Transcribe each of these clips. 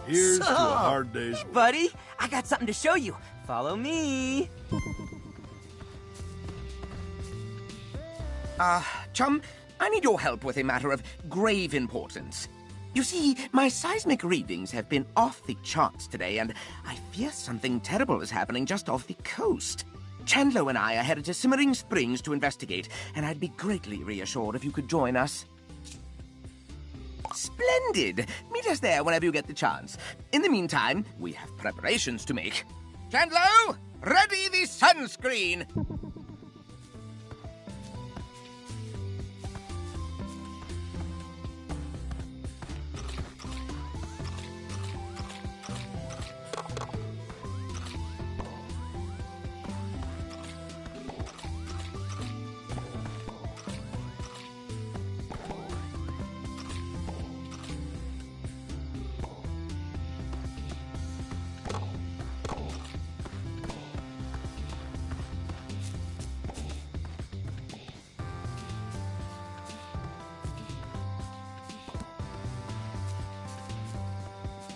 Here's to a hard day's Hey, work. buddy, I got something to show you. Follow me. Chum, I need your help with a matter of grave importance. You see, my seismic readings have been off the charts today, and I fear something terrible is happening just off the coast. Chandler and I are headed to Simmering Springs to investigate, and I'd be greatly reassured if you could join us. Splendid! Meet us there whenever you get the chance. In the meantime, we have preparations to make. Chandler, ready the sunscreen!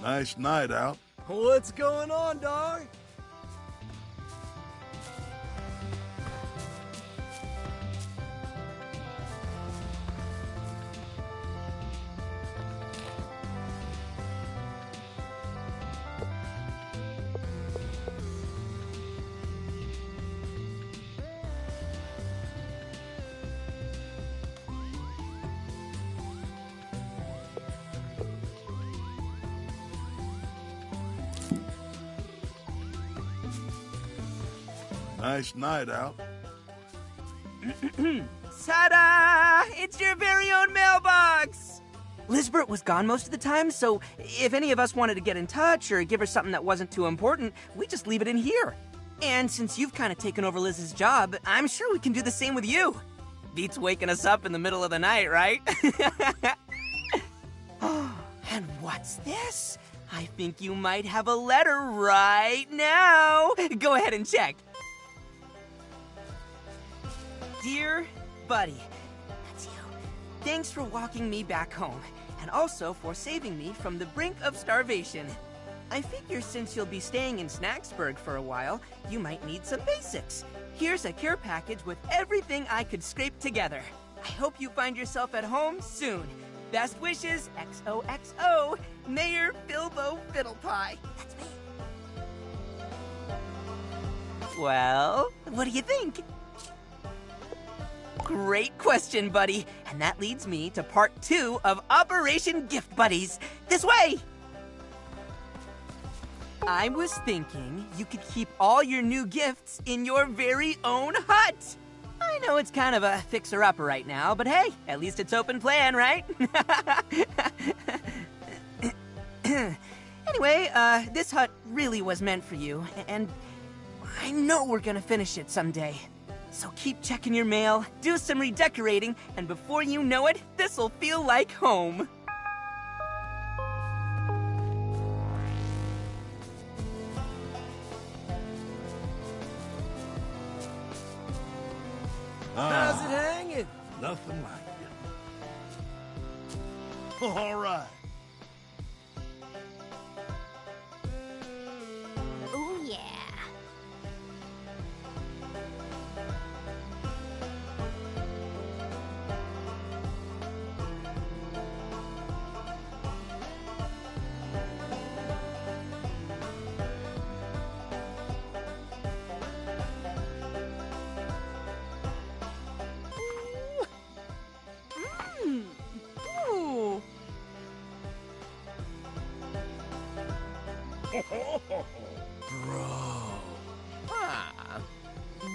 Nice night out. What's going on, dog? Nice night out. Ta-da! It's your very own mailbox! Lisbeth was gone most of the time, so if any of us wanted to get in touch or give her something that wasn't too important, we just leave it in here. And since you've kind of taken over Liz's job, I'm sure we can do the same with you. Beats waking us up in the middle of the night, right? And what's this? I think you might have a letter right now. Go ahead and check. Dear Buddy, that's you. Thanks for walking me back home, and also for saving me from the brink of starvation. I figure since you'll be staying in Snacksburg for a while, you might need some basics. Here's a care package with everything I could scrape together. I hope you find yourself at home soon. Best wishes, XOXO, Mayor Bilbo Fiddlepie. That's me. Well, what do you think? Great question, buddy. And that leads me to part 2 of Operation Gift Buddies. This way! I was thinking you could keep all your new gifts in your very own hut. I know it's kind of a fixer-upper right now, but hey, at least it's open plan, right? Anyway, this hut really was meant for you, and I know we're gonna finish it someday. So keep checking your mail, do some redecorating, and before you know it, this'll feel like home. How's it hanging? Nothing like it. All right. Oh, yeah. Ooh. Bro. Ah,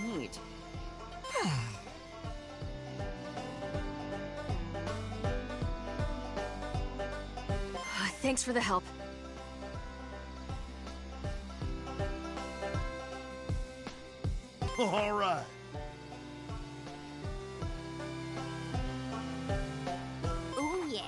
neat. Thanks for the help. All right. Oh, yeah.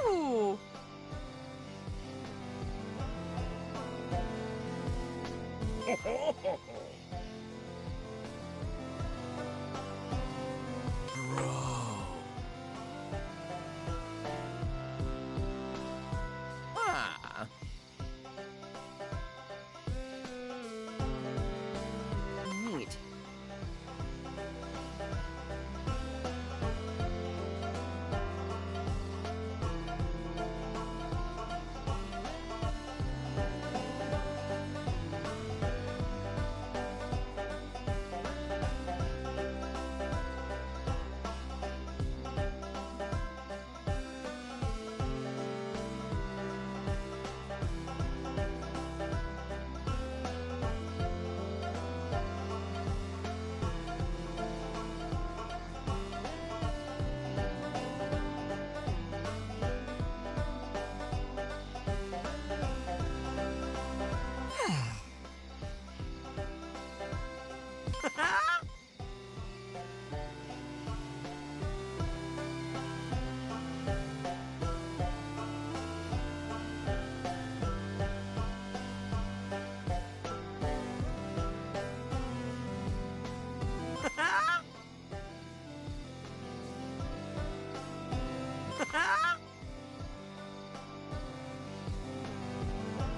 Ooh. Ah. Neat.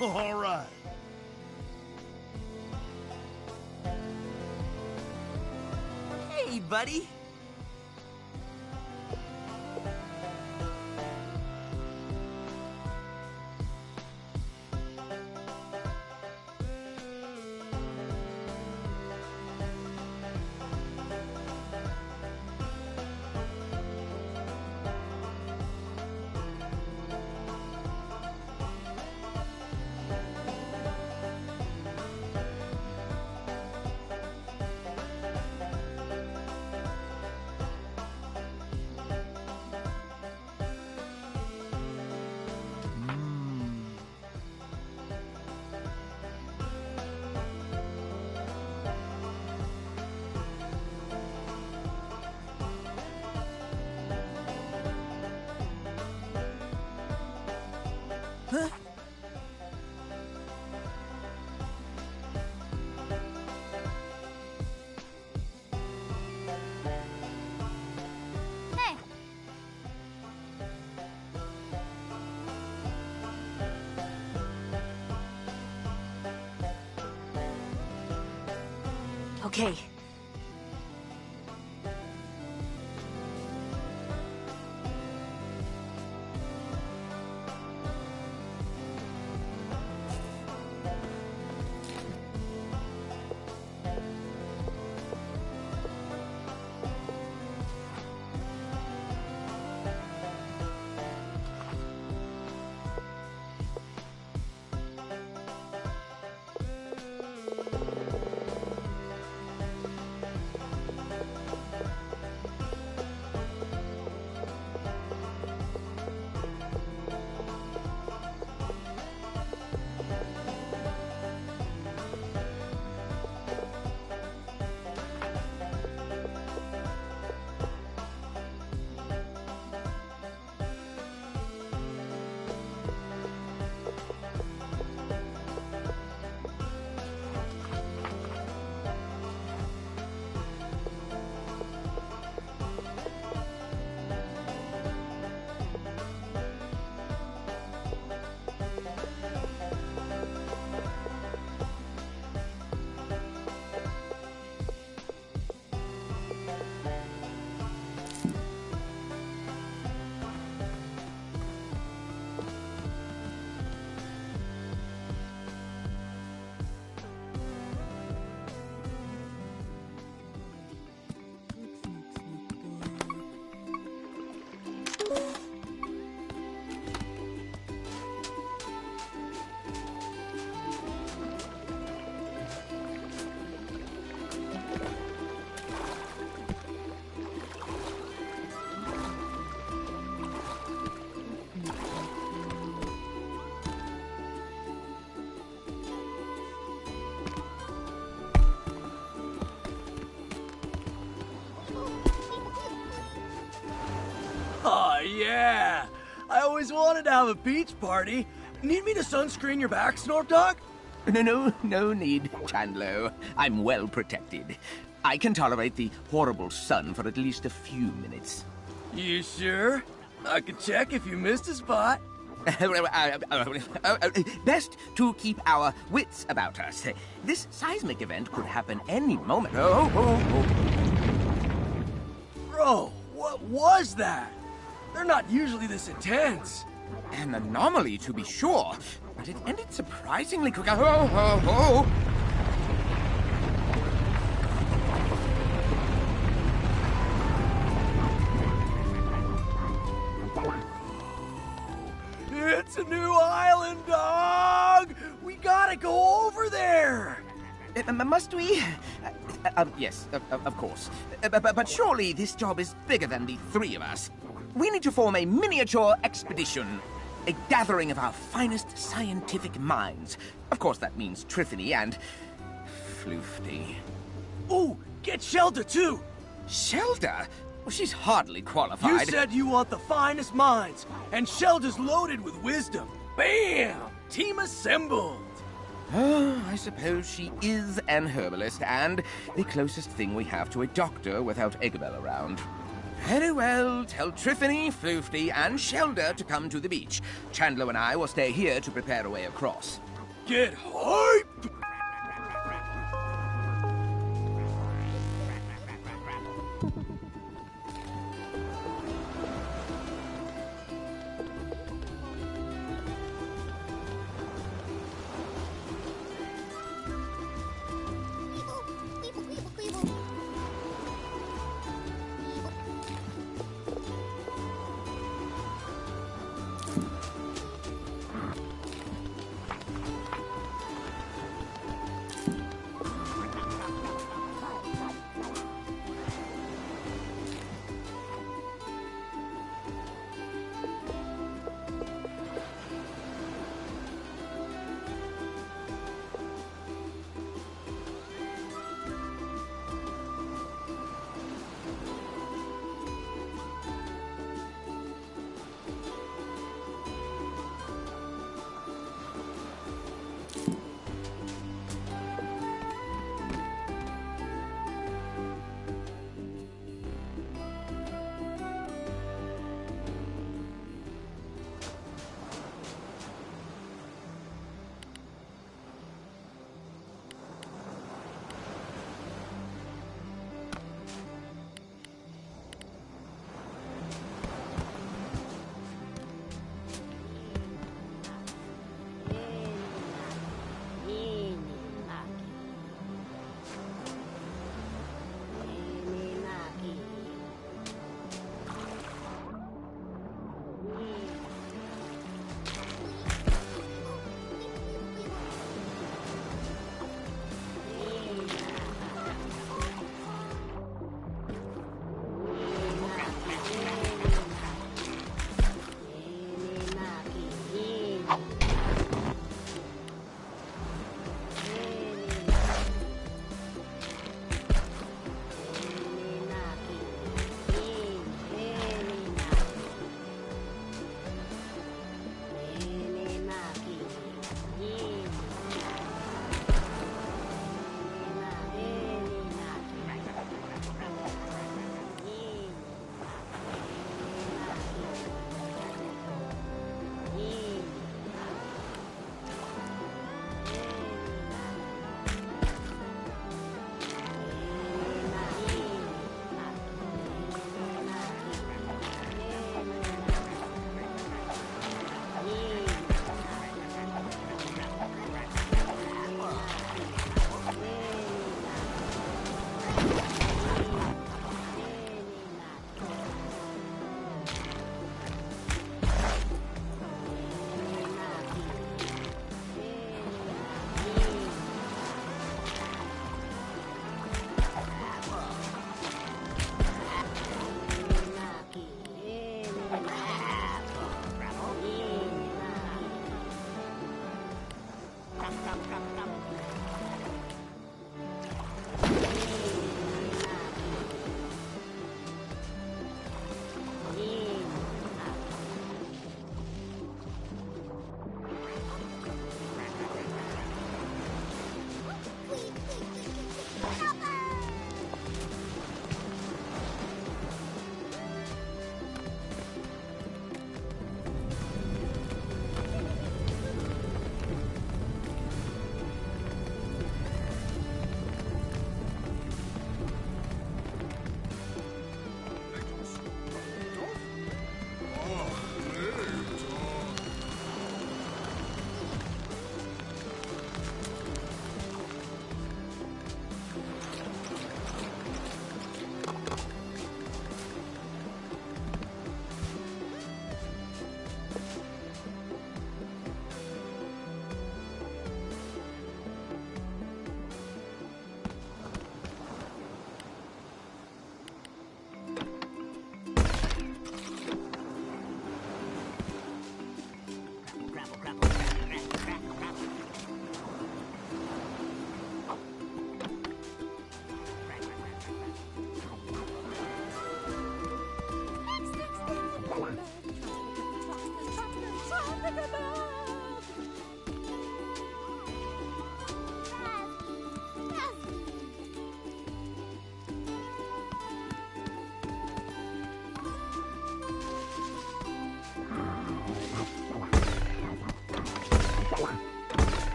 All right. Hey, buddy. Huh? Hey. Okay. Oh, yeah! I always wanted to have a beach party. Need me to sunscreen your back, Snorp Dog? No need, Chandler. I'm well protected. I can tolerate the horrible sun for at least a few minutes. You sure? I could check if you missed a spot. Best to keep our wits about us. This seismic event could happen any moment. Oh. Bro, what was that? They're not usually this intense. An anomaly, to be sure, but it ended surprisingly quick. Oh. It's a new island, dog! We gotta go over there! Must we? Yes, of course. But surely this job is bigger than the three of us. We need to form a miniature expedition. A gathering of our finest scientific minds. Of course, that means Trithany and Floofty. Ooh, get Shelter too! Shelter? Well, she's hardly qualified. You said you want the finest minds, and Shelter's loaded with wisdom. Bam! Team assembled! Oh, I suppose she is an herbalist, and the closest thing we have to a doctor without Eggabell around. Very well, tell Trithany, Floofty, and Shelter to come to the beach. Chandler and I will stay here to prepare a way across. Get hyped!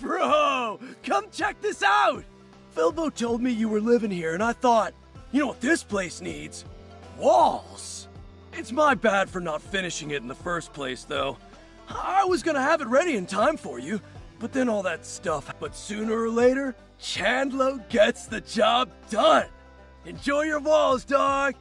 Bro, come check this out! Filbo told me you were living here, and I thought, you know what this place needs? Walls! It's my bad for not finishing it in the first place, though. I was gonna have it ready in time for you, but then all that stuff. But sooner or later, Chandler gets the job done! Enjoy your walls, dog!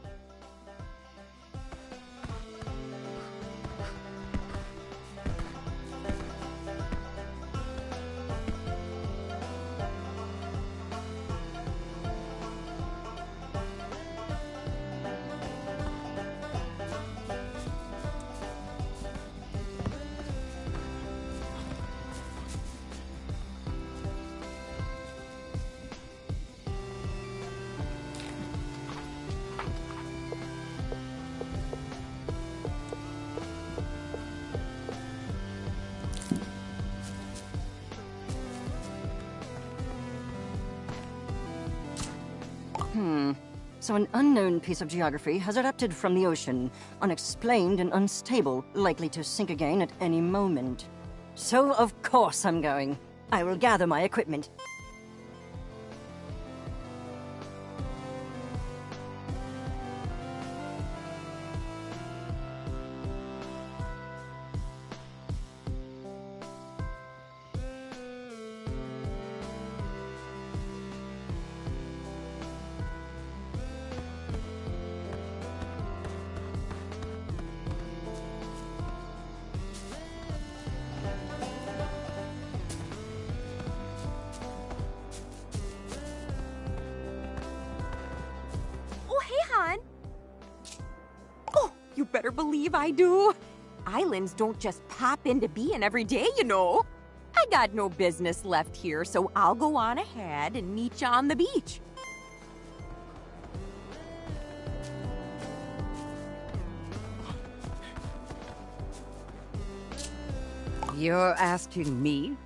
So an unknown piece of geography has erupted from the ocean, unexplained and unstable, likely to sink again at any moment. So of course I'm going. I will gather my equipment. You better believe I do. Islands don't just pop into being every day, you know. I got no business left here, so I'll go on ahead and meet you on the beach. You're asking me?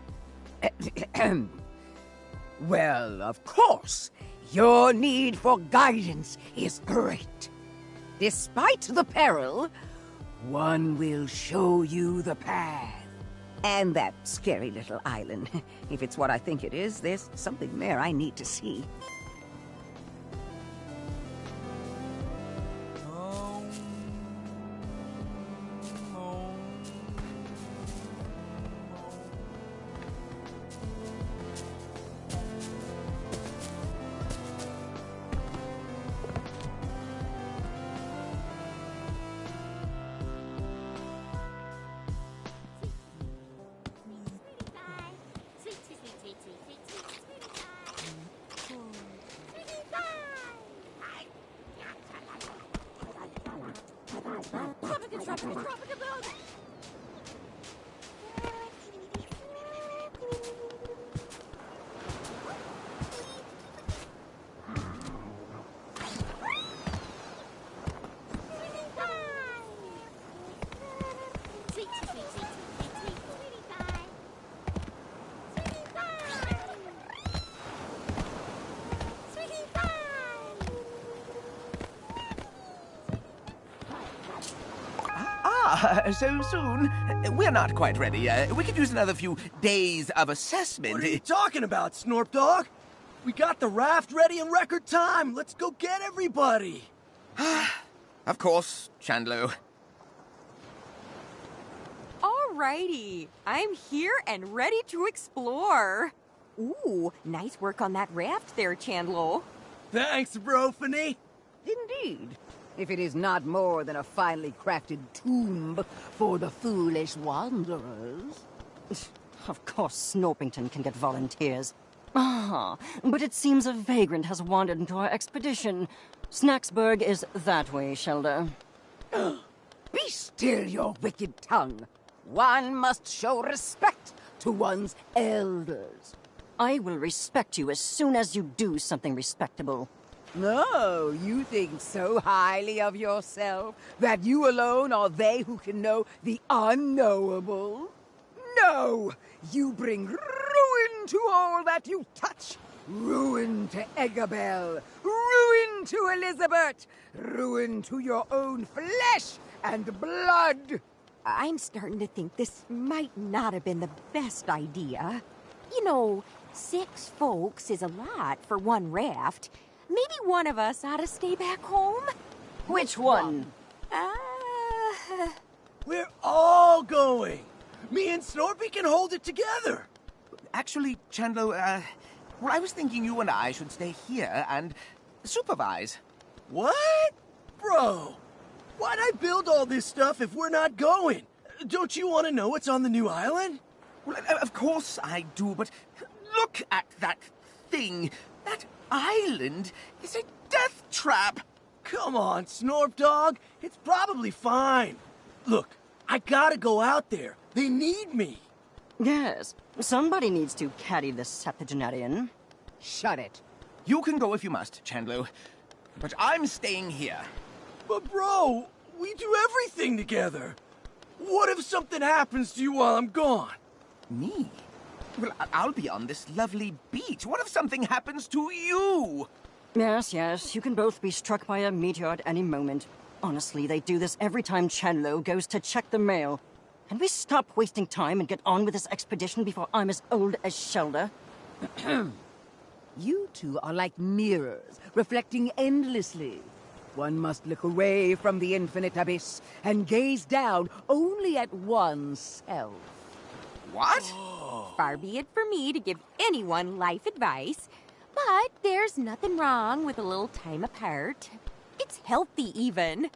Well, of course. Your need for guidance is great. Despite the peril, one will show you the path. And that scary little island. If it's what I think it is, there's something there I need to see. So soon? We're not quite ready. We could use another few days of assessment. What are you talking about, Snorp Dog? We got the raft ready in record time. Let's go get everybody. Of course, Chandlo. Alrighty, I'm here and ready to explore. Ooh, nice work on that raft there, Chandlo. Thanks, Brophany. Indeed. If it is not more than a finely crafted tomb for the foolish wanderers. Of course, Snorpington can get volunteers. Ah, but it seems a vagrant has wandered into our expedition. Snacksburg is that way, Shelda. Be still your wicked tongue. One must show respect to one's elders. I will respect you as soon as you do something respectable. No, you think so highly of yourself that you alone are they who can know the unknowable? No! You bring ruin to all that you touch. Ruin to Eggabell. Ruin to Elizabeth. Ruin to your own flesh and blood. I'm starting to think this might not have been the best idea. You know, 6 folks is a lot for one raft. Maybe one of us ought to stay back home? Which one? We're all going. Me and Snorpy can hold it together. Actually, Chandlo, well, I was thinking you and I should stay here and supervise. What? Bro, why'd I build all this stuff if we're not going? Don't you want to know what's on the new island? Well, of course I do, but look at that thing. That island is a death trap. Come on, Snorp Dog. It's probably fine. Look, I gotta go out there. They need me. Yes, somebody needs to carry the septuagenarian. Shut it. You can go if you must, Chandlo, but I'm staying here. But bro, we do everything together. What if something happens to you while I'm gone? Me? Well, I'll be on this lovely beach. What if something happens to you? Yes, you can both be struck by a meteor at any moment. Honestly, they do this every time Chandlo goes to check the mail. Can we stop wasting time and get on with this expedition before I'm as old as Shelda? You two are like mirrors, reflecting endlessly. One must look away from the infinite abyss and gaze down only at oneself. What? Far be it for me to give anyone life advice, but there's nothing wrong with a little time apart. It's healthy, even.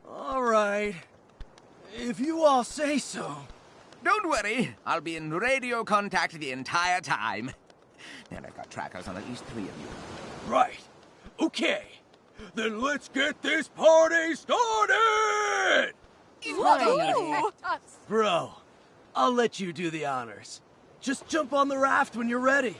All right. If you all say so. Don't worry. I'll be in radio contact the entire time. And I've got trackers on at least 3 of you. Right. Okay. Then let's get this party started! Woohoo! Bro, I'll let you do the honors. Just jump on the raft when you're ready.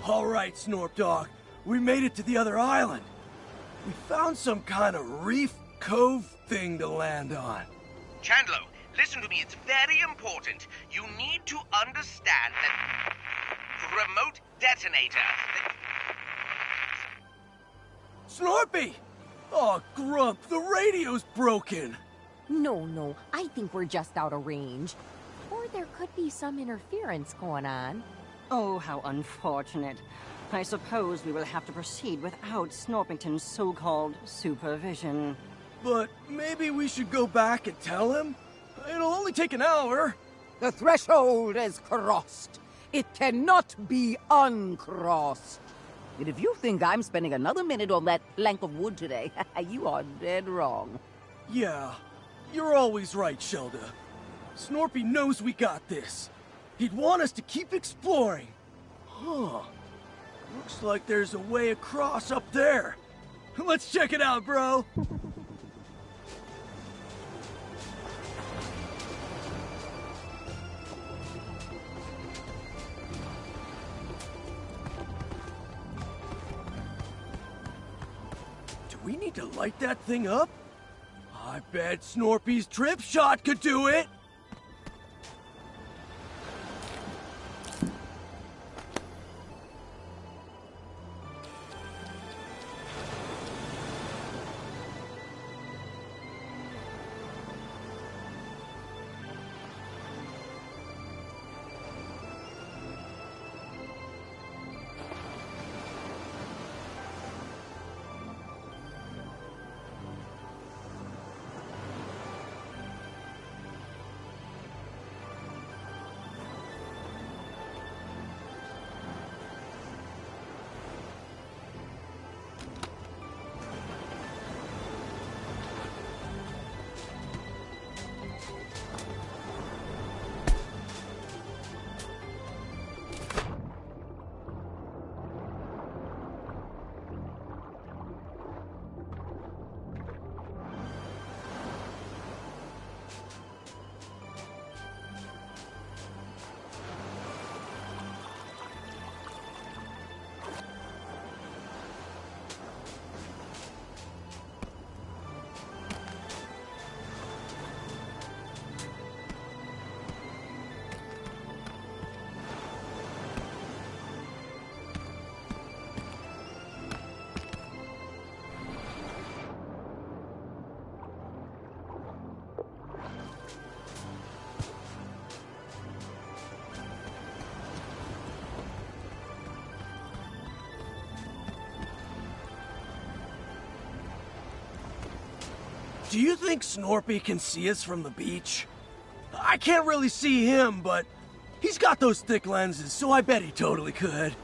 All right, Snorp Dog. We made it to the other island. We found some kind of reef cove thing to land on. Chandlo, listen to me. It's very important. You need to understand that the remote detonator... Snorpy! Oh, Grump, the radio's broken. No, I think we're just out of range. Or there could be some interference going on. Oh, how unfortunate. I suppose we will have to proceed without Snorpington's so-called supervision. But maybe we should go back and tell him? It'll only take an hour. The threshold is crossed. It cannot be uncrossed. And if you think I'm spending another minute on that plank of wood today, you are dead wrong. Yeah, you're always right, Shelda. Snorpy knows we got this. He'd want us to keep exploring. Huh. Looks like there's a way across up there. Let's check it out, bro. Do we need to light that thing up? I bet Snorpy's trip shot could do it! Do you think Snorpy can see us from the beach? I can't really see him, but he's got those thick lenses, so I bet he totally could.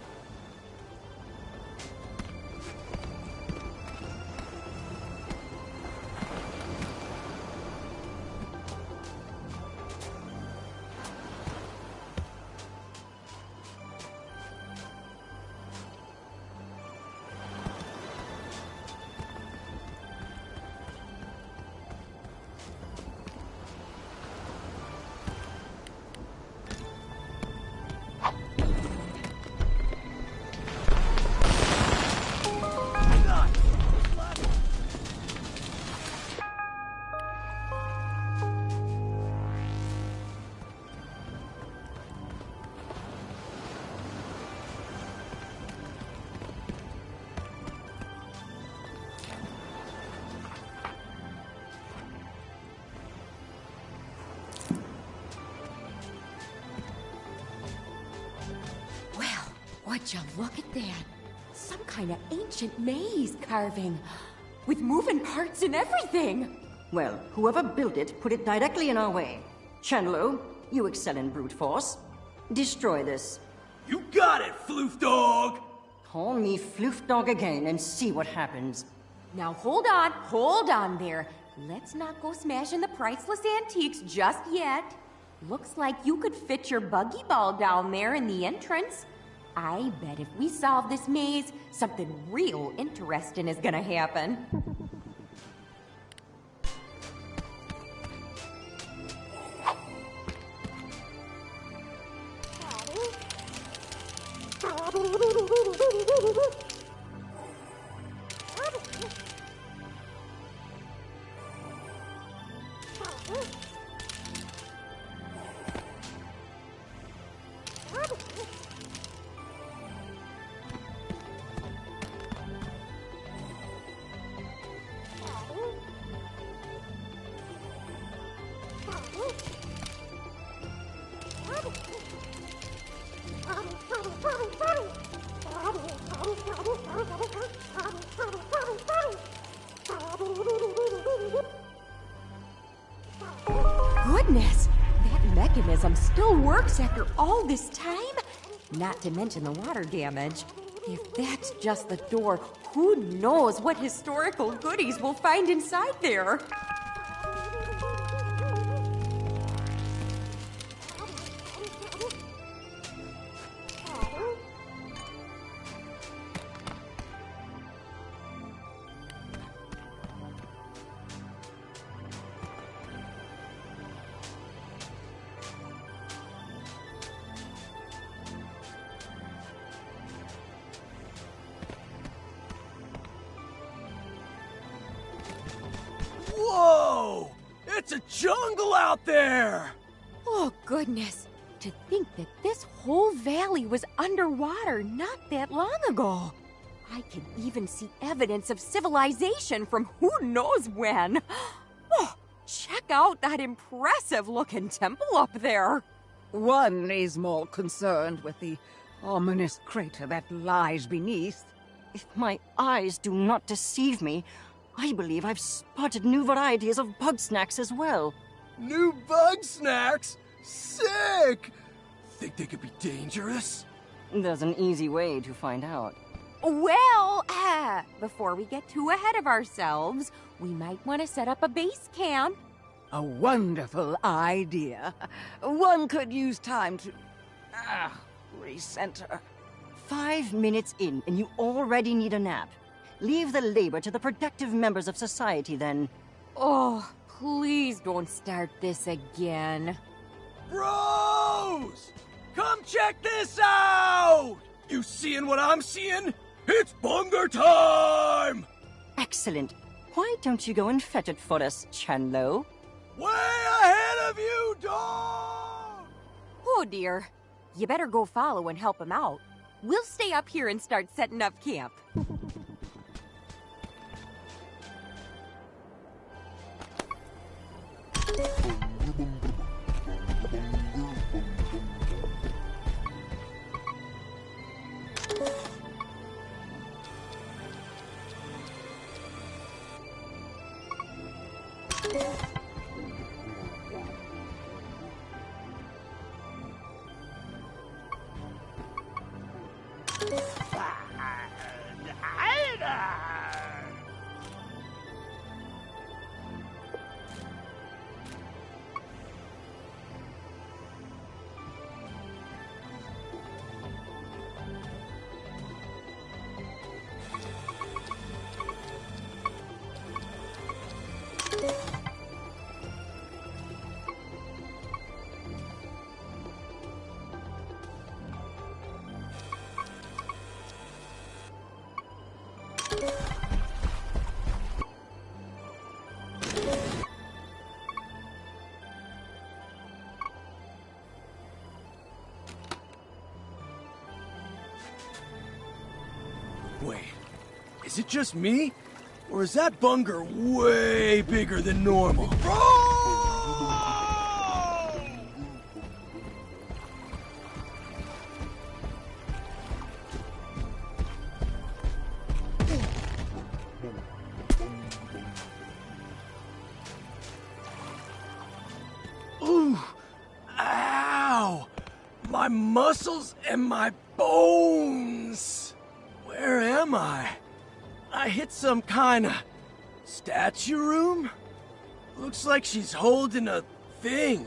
Would you look at that? Some kind of ancient maze carving. With moving parts and everything. Well, whoever built it put it directly in our way. Chandlo, you excel in brute force. Destroy this. You got it, Floof Dog! Call me Floof Dog again and see what happens. Now hold on there. Let's not go smashing the priceless antiques just yet. Looks like you could fit your buggy ball down there in the entrance. I bet if we solve this maze, something real interesting is gonna happen. Goodness, that mechanism still works after all this time? Not to mention the water damage. If that's just the door, who knows what historical goodies we'll find inside there? Whoa! jungle out there! Oh, goodness. To think that this whole valley was underwater not that long ago. I can even see evidence of civilization from who knows when. Oh, check out that impressive-looking temple up there. One is more concerned with the ominous crater that lies beneath. If my eyes do not deceive me, I believe I've spotted new varieties of Bugsnax as well. New Bugsnax? Sick! Think they could be dangerous? There's an easy way to find out. Well, before we get too ahead of ourselves, we might want to set up a base camp. A wonderful idea. One could use time to... recenter. 5 minutes in, and you already need a nap. Leave the labor to the productive members of society, then. Oh, please don't start this again. Bros! Come check this out! You seeing what I'm seeing? It's bunger time! Excellent. Why don't you go and fetch it for us, Chandlo? Way ahead of you, dog! Oh, dear. You better go follow and help him out. We'll stay up here and start setting up camp. Wait, is it just me? Or is that bunger way bigger than normal? Ooh! Ow! My muscles and my bones! Where am I? I hit some kind of statue room? Looks like she's holding a thing.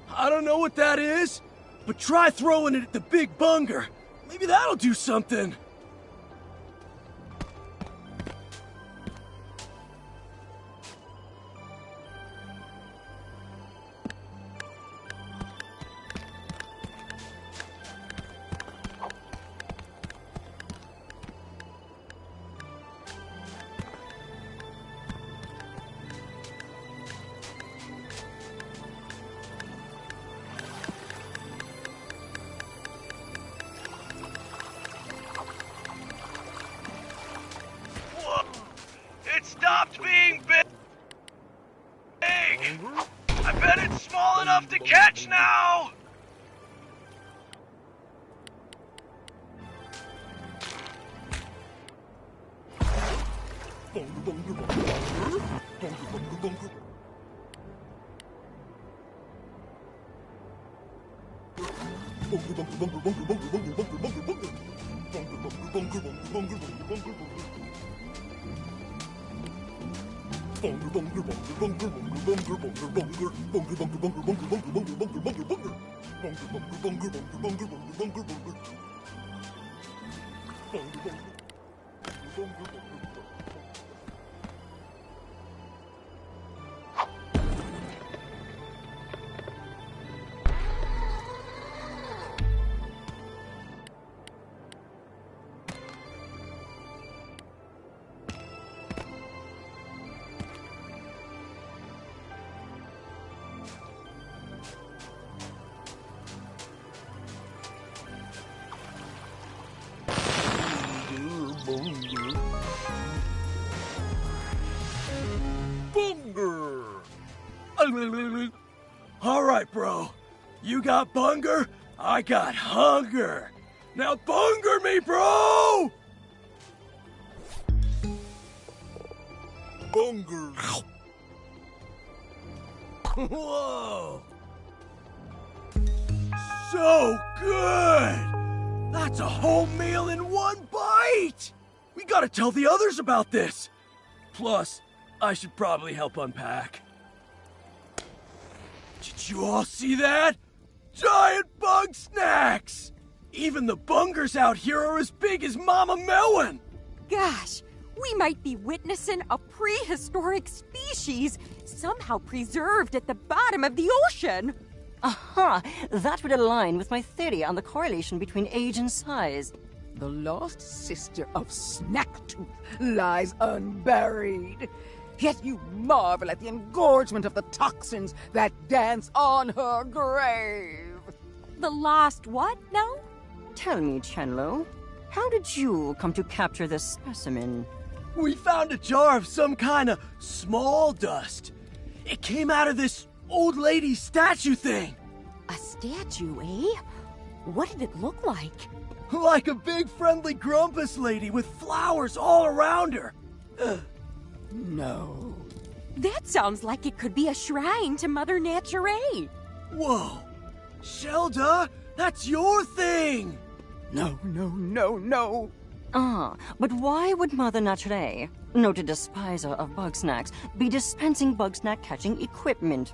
I don't know what that is, but try throwing it at the big bunger. Maybe that'll do something. It stopped being big! I bet it's small enough to catch now! Bunger! All right, bro. You got bunger, I got hunger. Now bunger me, bro! Bunger! Whoa! So good! That's a whole meal in one bite! We gotta tell the others about this. Plus, I should probably help unpack. Did you all see that? Giant Bugsnax! Even the bungers out here are as big as Mama Melon! Gosh, we might be witnessing a prehistoric species somehow preserved at the bottom of the ocean. Aha! That would align with my theory on the correlation between age and size. The lost sister of Snacktooth lies unburied. Yet you marvel at the engorgement of the toxins that dance on her grave. The lost what now? Tell me, Chenlo, how did you come to capture this specimen? We found a jar of some kind of small dust. It came out of this old lady statue thing. A statue, eh? What did it look like? Like a big friendly grumpus lady with flowers all around her. No. That sounds like it could be a shrine to Mother Nature. Whoa. Shelda, that's your thing. No. Ah, but why would Mother Nature, noted despiser of Bugsnax, be dispensing Bugsnax catching equipment?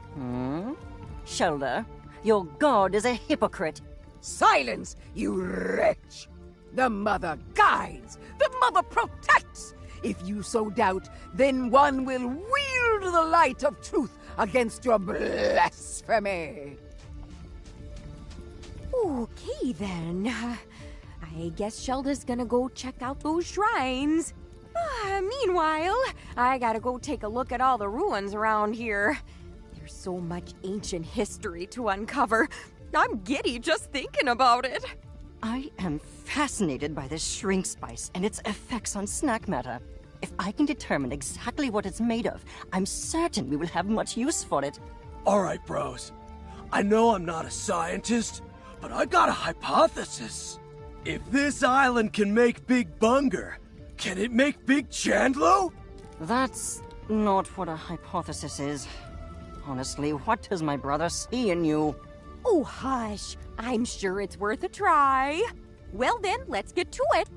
Shelda, your god is a hypocrite. Silence, you wretch! The mother guides, the mother protects. If you so doubt, then one will wield the light of truth against your blasphemy. Okay, then. I guess Shelda's gonna go check out those shrines. Meanwhile, I gotta go take a look at all the ruins around here. There's so much ancient history to uncover. I'm giddy just thinking about it. I am fascinated by this shrink spice and its effects on snack matter. If I can determine exactly what it's made of, I'm certain we will have much use for it. All right, bros. I know I'm not a scientist, but I got a hypothesis. If this island can make Big Bunger, can it make Big Chandlo? That's not what a hypothesis is. Honestly, what does my brother see in you? Oh, hush. I'm sure it's worth a try. Well then, let's get to it.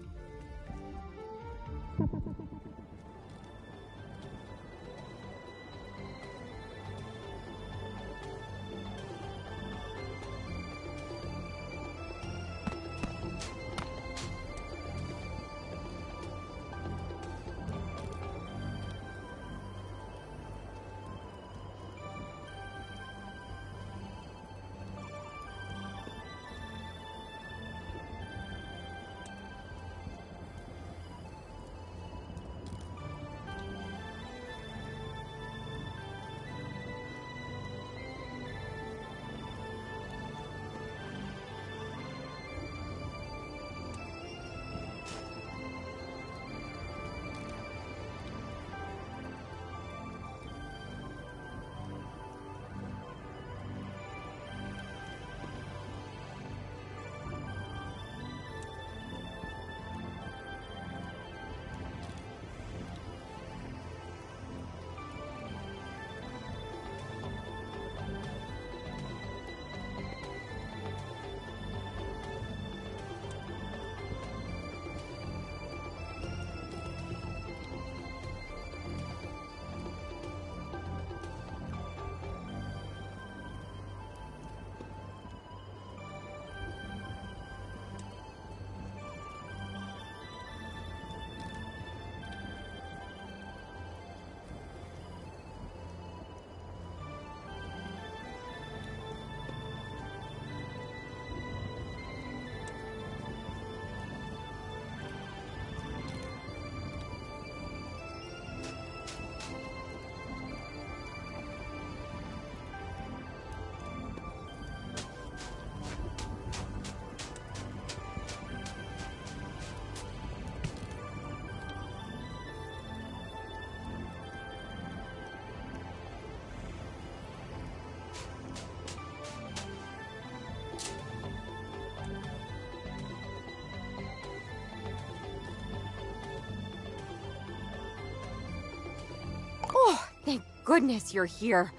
goodness you're here.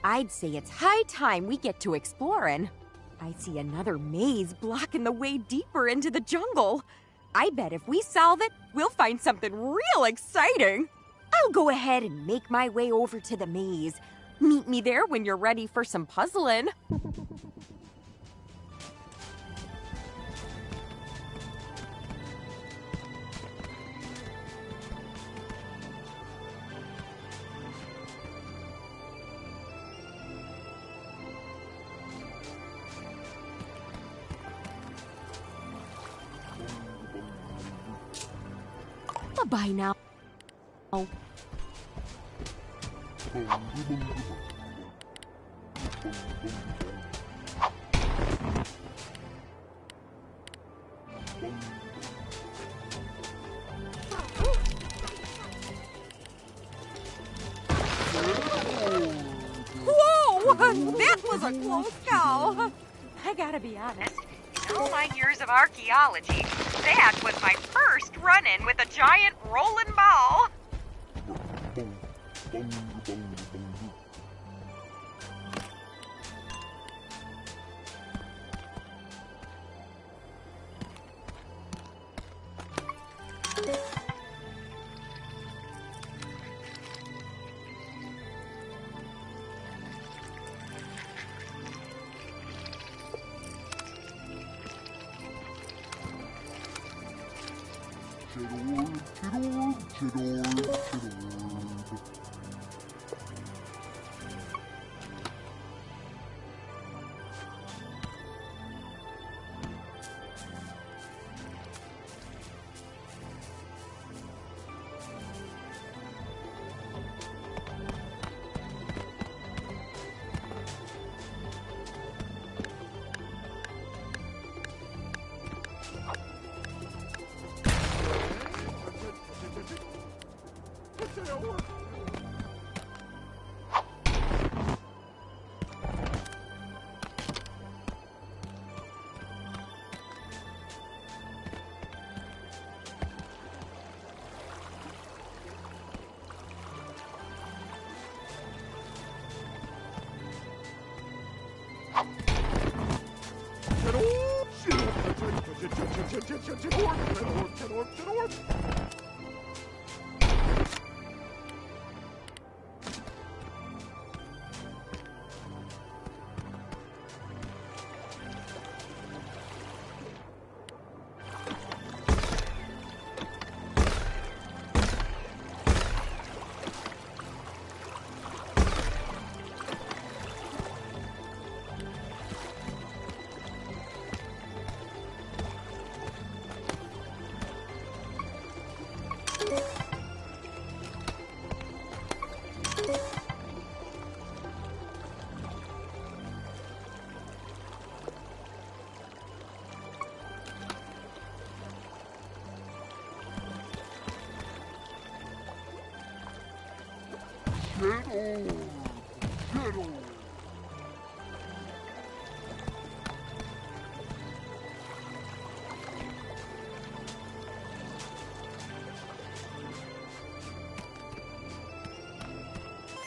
I'd say it's high time we get to exploring. I see another maze blocking the way deeper into the jungle. I bet if we solve it, we'll find something real exciting. I'll go ahead and make my way over to the maze. Meet me there when you're ready for some puzzling. Bye now. Oh. Whoa! That was a close call. I gotta be honest. In all my years of archaeology, that was my first run-in with a giant rolling ball.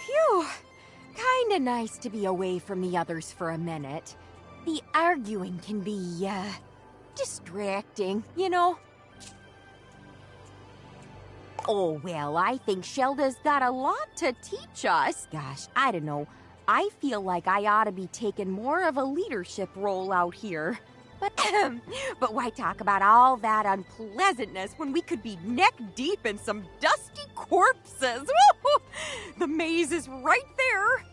Phew. Kinda nice to be away from the others for a minute. The arguing can be, distracting, you know? Oh, well, I think Shelda's got a lot to teach us. Gosh, I don't know. I feel like I ought to be taking more of a leadership role out here. But why talk about all that unpleasantness when we could be neck deep in some dusty corpses? The maze is right there.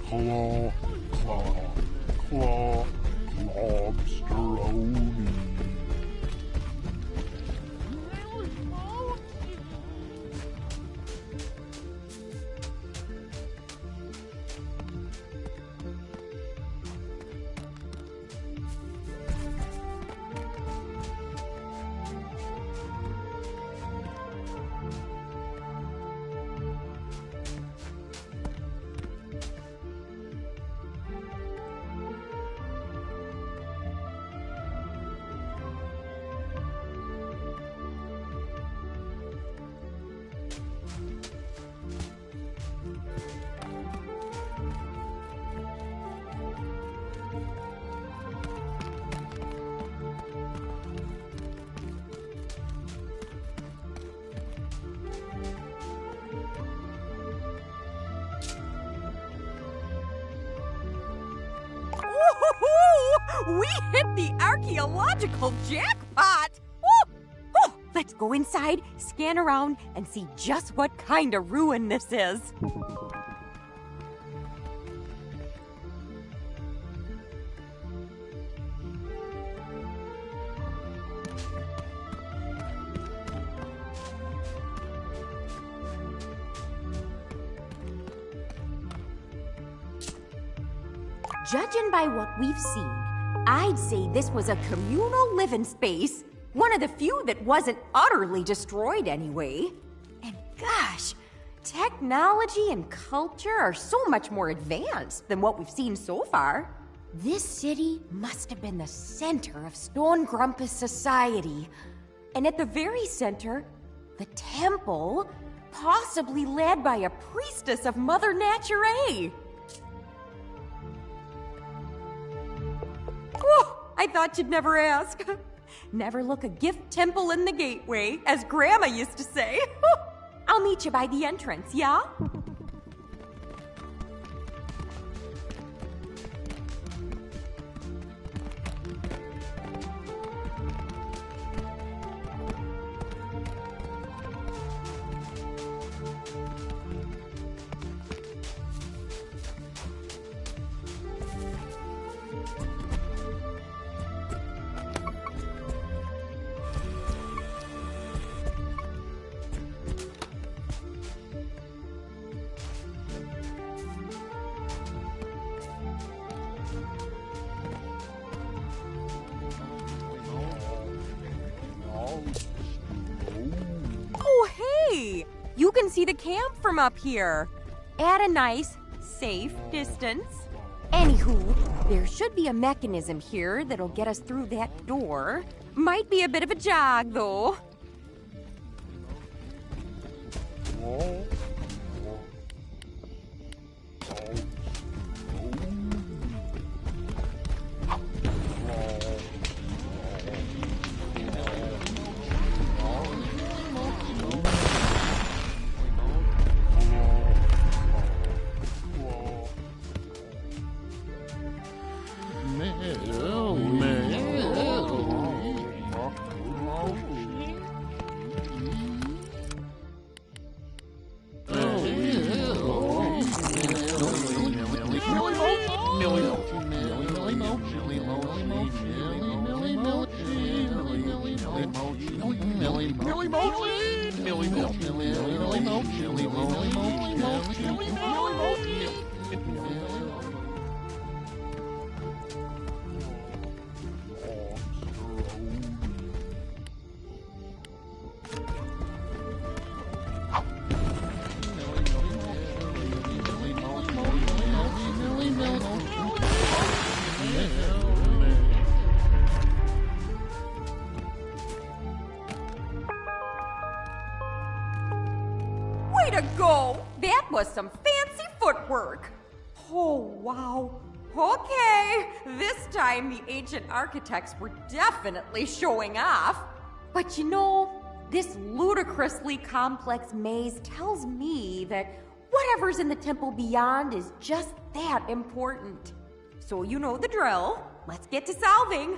Claw, claw, claw, lobsteroni. Woo-hoo-hoo! We hit the archaeological jackpot! Woo! Oh, let's go inside, scan around, and see just what kind of ruin this is. Judging by what we've seen, I'd say this was a communal living space. One of the few that wasn't utterly destroyed anyway. And gosh, technology and culture are so much more advanced than what we've seen so far. This city must have been the center of Stone Grumpus society. And at the very center, the temple, possibly led by a priestess of Mother Nature. I thought you'd never ask. Never look a gift temple in the gateway, as Grandma used to say. I'll meet you by the entrance, yeah? You can see the camp from up here at a nice, safe distance. Anywho, there should be a mechanism here that'll get us through that door. Might be a bit of a jog, though. Way to go! That was some fancy footwork. Oh, wow. Okay, this time the ancient architects were definitely showing off. But you know, this ludicrously complex maze tells me that whatever's in the temple beyond is just that important. So you know the drill. Let's get to solving.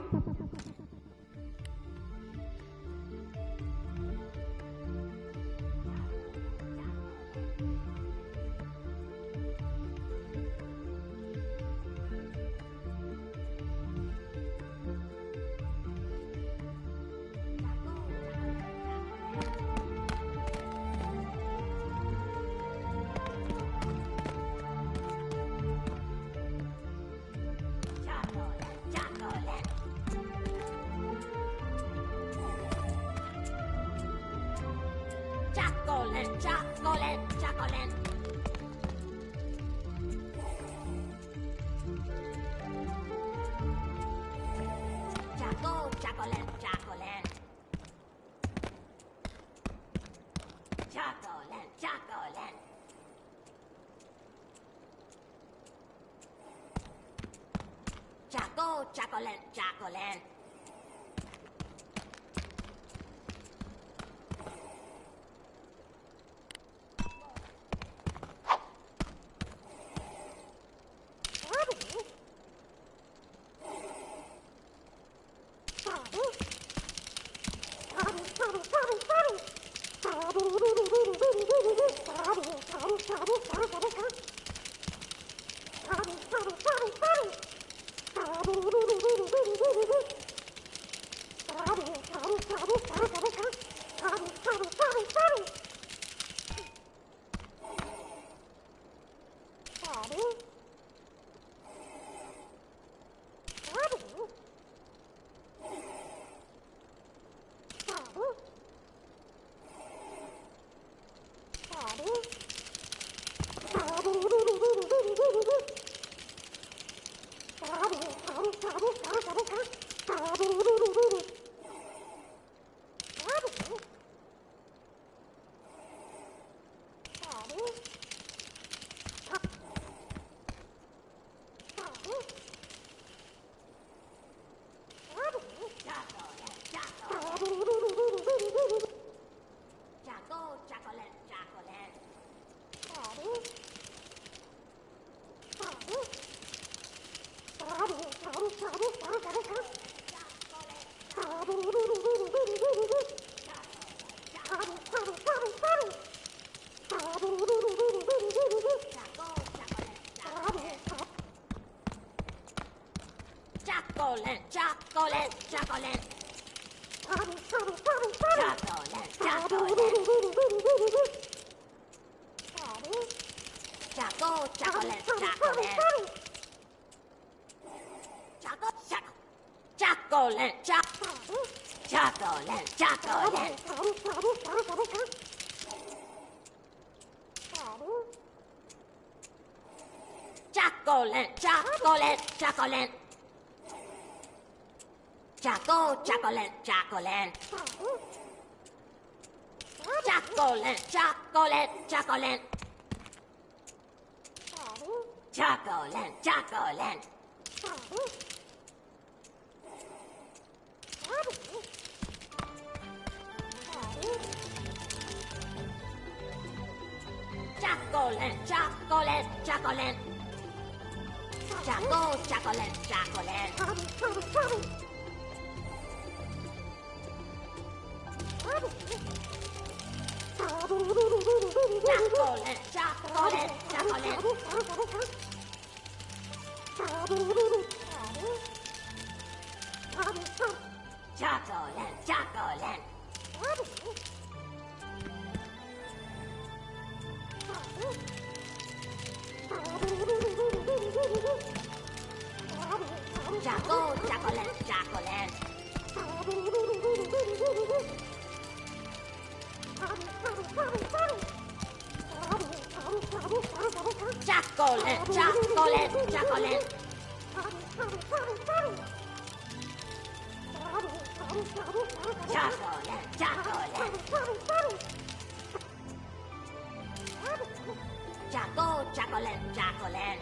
chocolate, chocolate.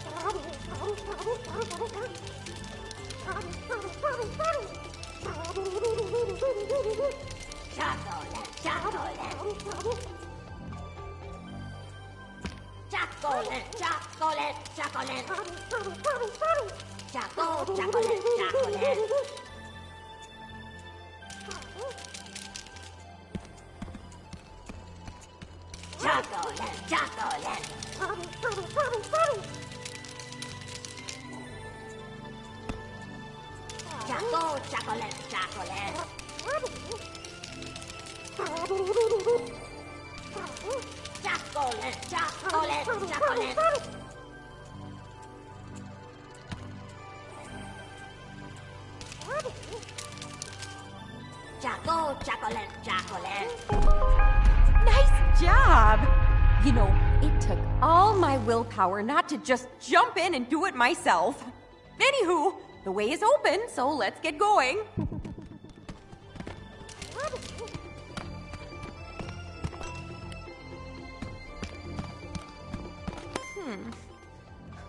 Chocolate, chocolate. Chocolate, chocolate, chocolate. Chocolate, chocolate, chocolate. Chocolate, chocolate. Chocolate, chocolate. Chocolate, chocolate, chocolate. Chocolate, chocolate. Nice job! You know, it took all my willpower not to just jump in and do it myself. Anywho, the way is open, so let's get going.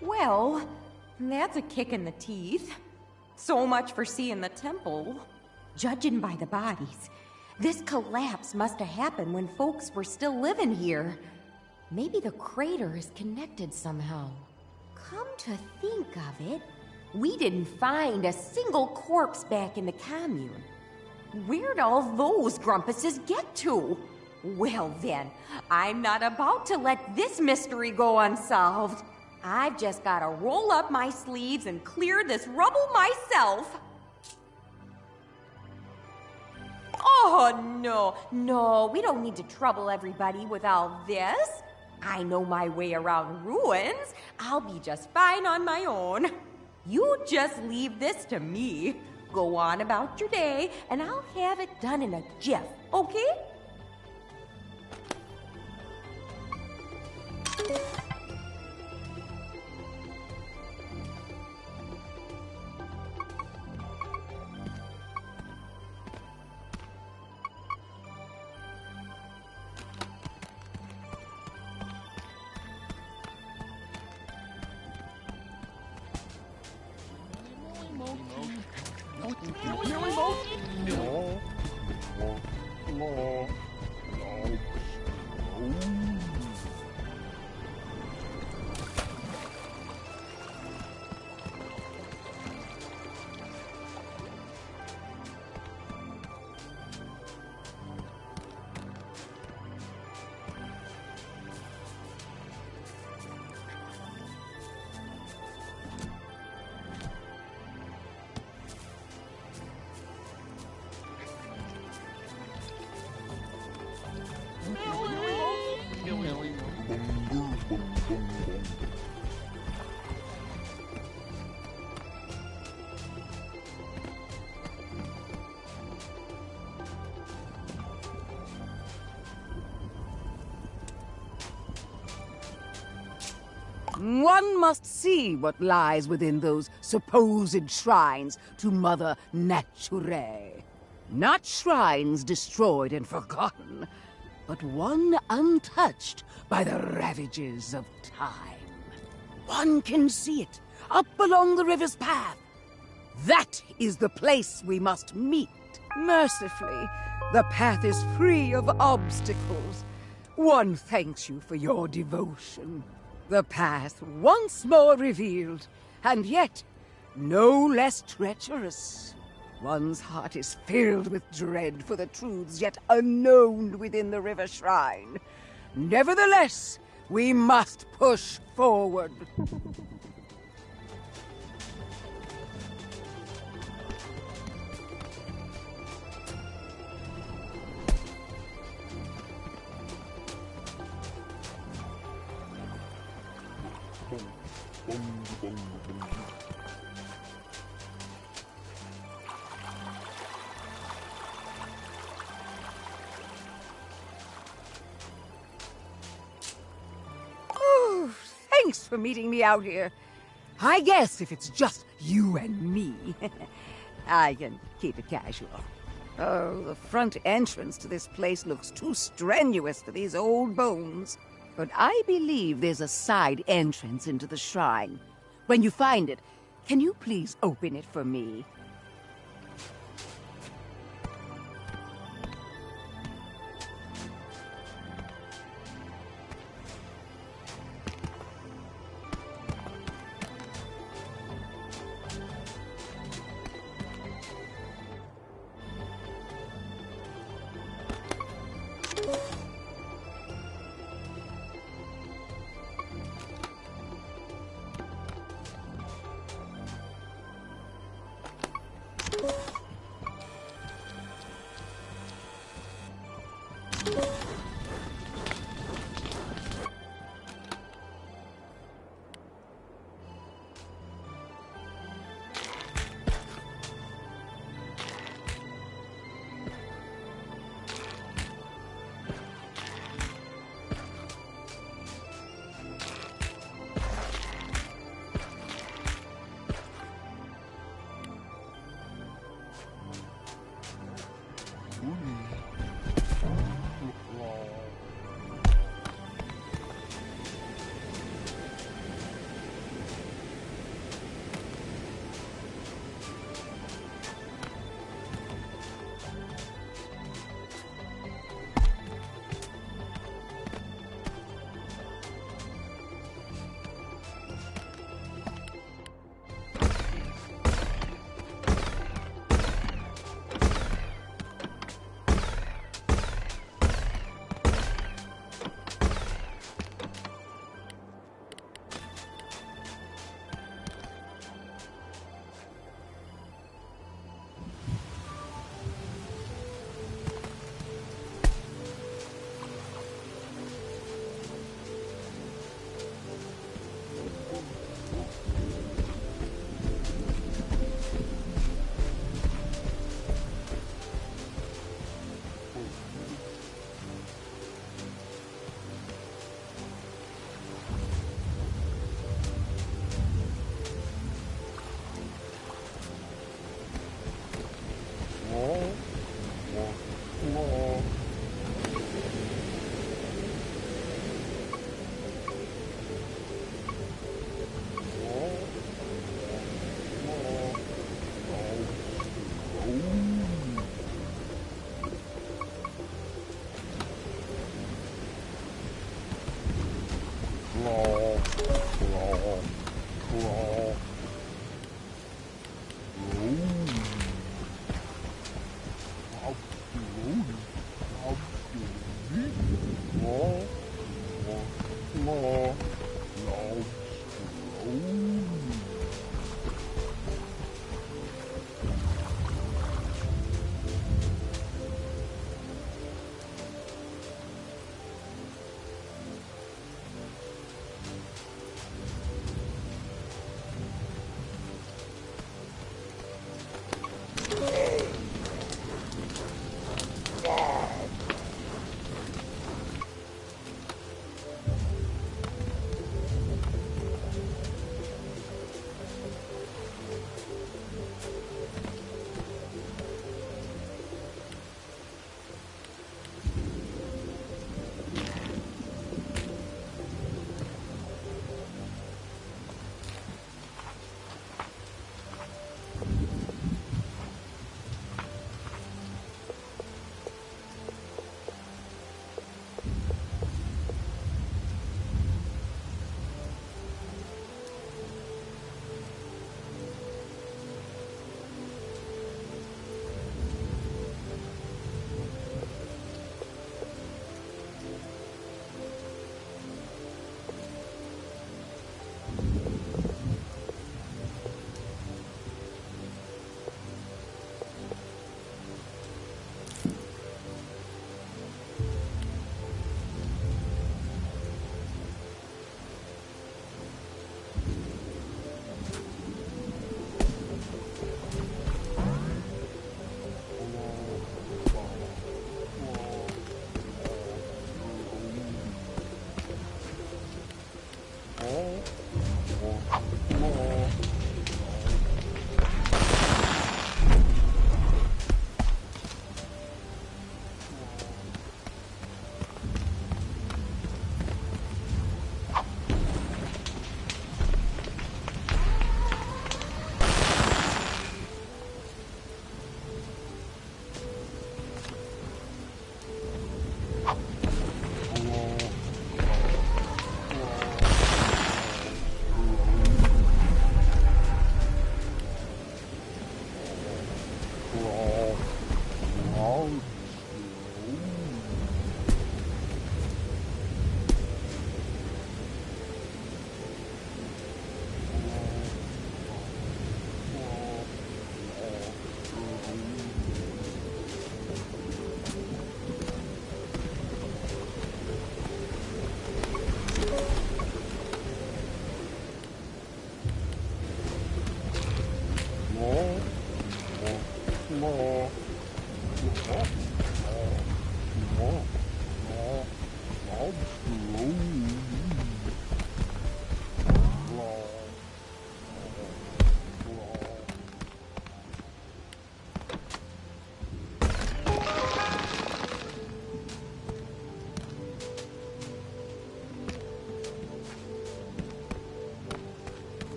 Well, that's a kick in the teeth. So much for seeing the temple. Judging by the bodies, this collapse must have happened when folks were still living here. Maybe the crater is connected somehow. Come to think of it, we didn't find a single corpse back in the commune. Where'd all those grumpuses get to? Well then, I'm not about to let this mystery go unsolved. I've just gotta roll up my sleeves and clear this rubble myself. Oh, no, we don't need to trouble everybody with all this. I know my way around ruins. I'll be just fine on my own. You just leave this to me. Go on about your day, and I'll have it done in a jiff, okay? One must see what lies within those supposed shrines to Mother Nature. Not shrines destroyed and forgotten, but one untouched by the ravages of time. One can see it up along the river's path. That is the place we must meet. Mercifully, the path is free of obstacles. One thanks you for your devotion. The path once more revealed, and yet no less treacherous. One's heart is filled with dread for the truths yet unknown within the river shrine. Nevertheless, we must push forward. Oh, thanks for meeting me out here. I guess if it's just you and me, I can keep it casual. Oh, the front entrance to this place looks too strenuous for these old bones. but I believe there's a side entrance into the shrine. When you find it, can you please open it for me?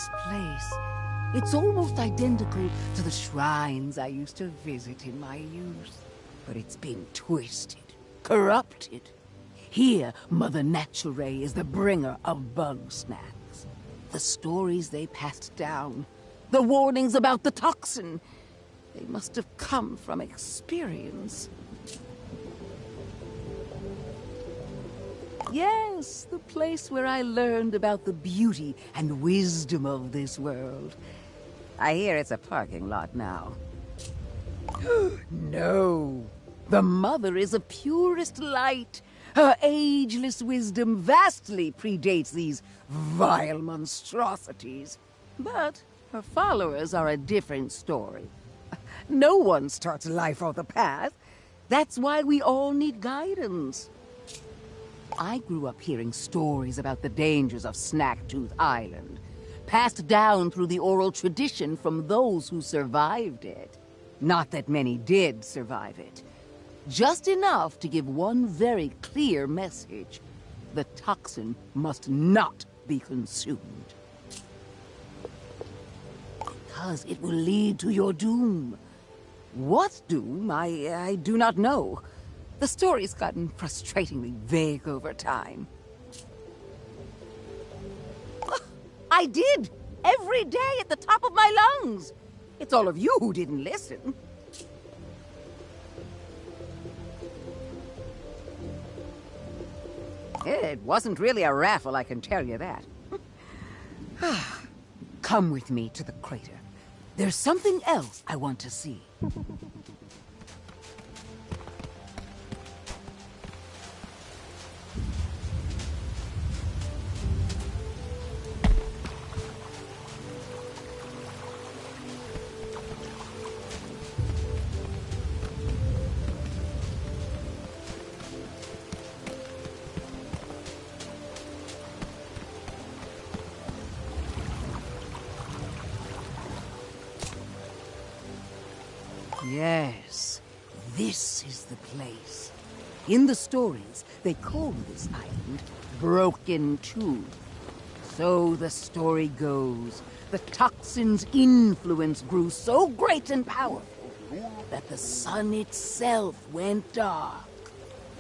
this place. It's almost identical to the shrines I used to visit in my youth. But it's been twisted, corrupted. Here, Mother Nature is the bringer of Bugsnax. The stories they passed down, the warnings about the toxin, they must have come from experience. Yes, the place where I learned about the beauty and wisdom of this world. I hear it's a parking lot now. No. The Mother is of purest light. Her ageless wisdom vastly predates these vile monstrosities. But her followers are a different story. No one starts life on the path. That's why we all need guidance. I grew up hearing stories about the dangers of Snacktooth Island, passed down through the oral tradition from those who survived it. Not that many did survive it. Just enough to give one very clear message. The toxin must not be consumed. Because it will lead to your doom. What doom? I do not know. The story's gotten frustratingly vague over time. I did! Every day at the top of my lungs! It's all of you who didn't listen. It wasn't really a raffle, I can tell you that. Come with me to the crater. There's something else I want to see. Yes, this is the place. In the stories, they call this island Broken Tooth. So the story goes, the toxin's influence grew so great and powerful that the sun itself went dark.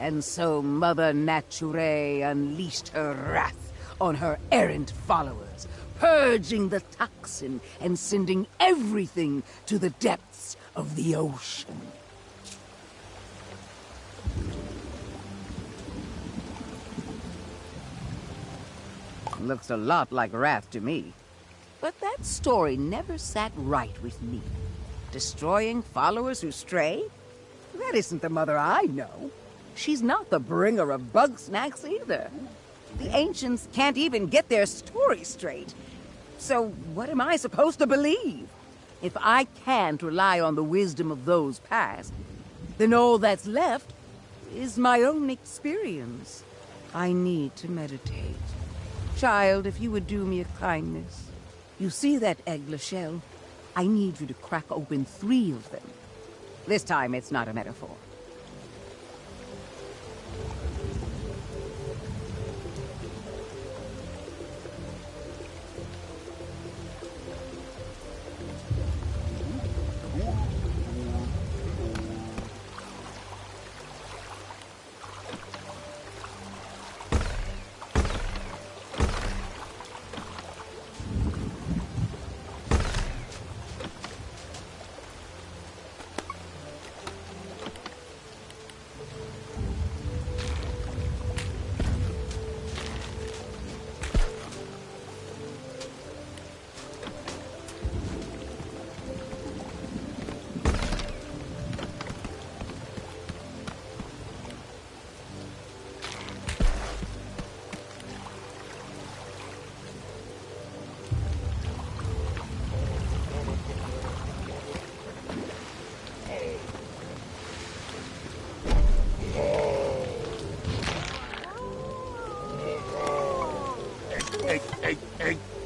And so Mother Nature unleashed her wrath on her errant followers, purging the toxin and sending everything to the depths of the ocean. Looks a lot like wrath to me. But that story never sat right with me. Destroying followers who stray? That isn't the Mother I know. She's not the bringer of Bugsnax either. The ancients can't even get their story straight. So what am I supposed to believe? If I can't rely on the wisdom of those past, then all that's left is my own experience. I need to meditate. Child, if you would do me a kindness. You see that eggler shell? I need you to crack open 3 of them. This time it's not a metaphor.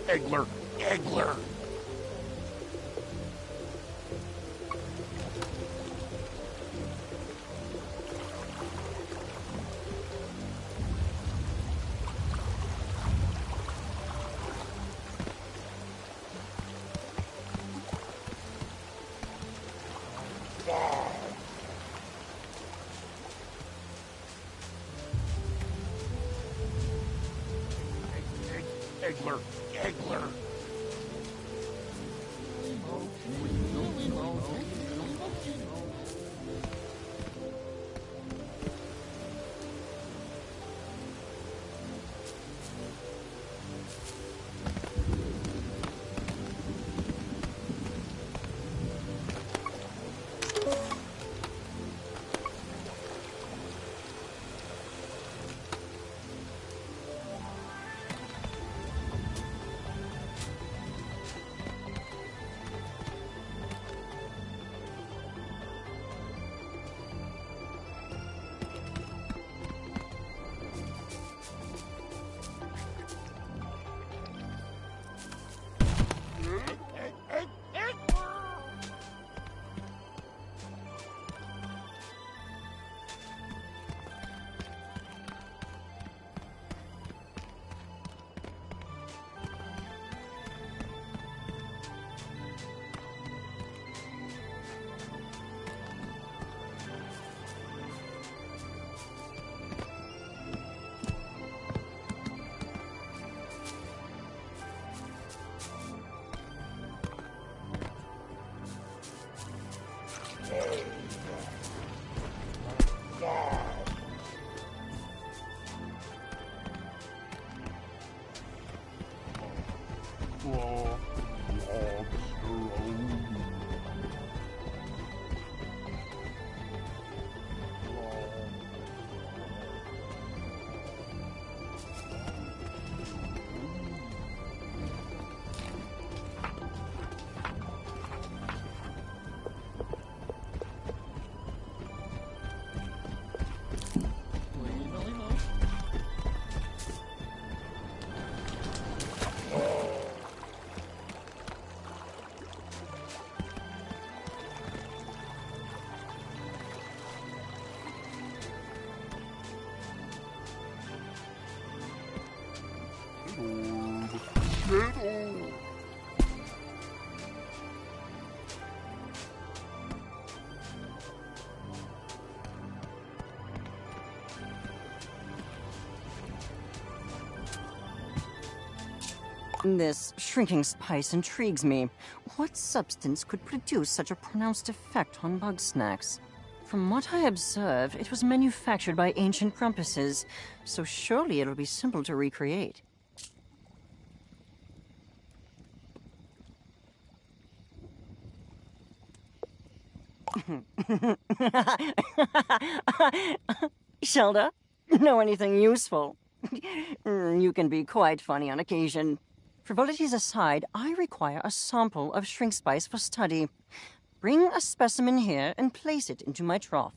Eggler. Eggler, Eggler. This shrinking spice intrigues me. What substance could produce such a pronounced effect on Bugsnax? From what I observe, it was manufactured by ancient grumpuses, so surely it'll be simple to recreate. Shelda, know anything useful? You can be quite funny on occasion. Frivolities aside, I require a sample of shrink spice for study. Bring a specimen here and place it into my trough.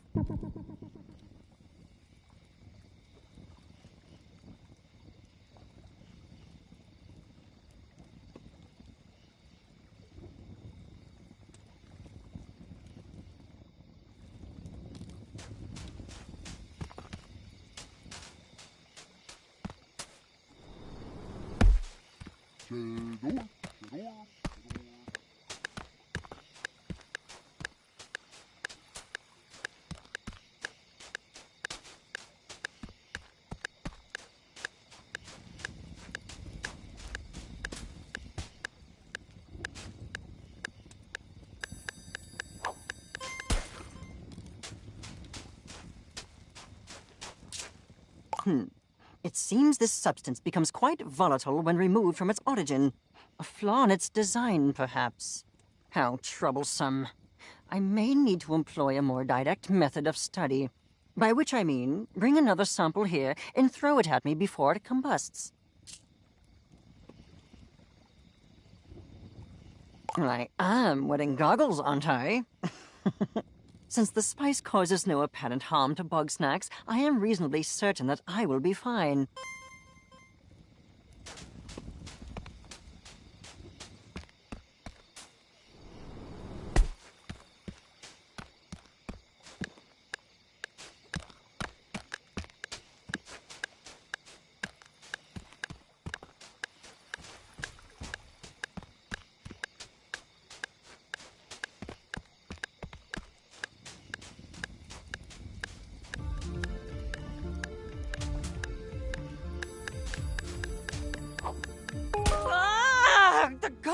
It seems this substance becomes quite volatile when removed from its origin. A flaw in its design, perhaps. How troublesome. I may need to employ a more direct method of study. By which I mean, bring another sample here and throw it at me before it combusts. I am wearing goggles, aren't I? Since the spice causes no apparent harm to Bugsnax, I am reasonably certain that I will be fine.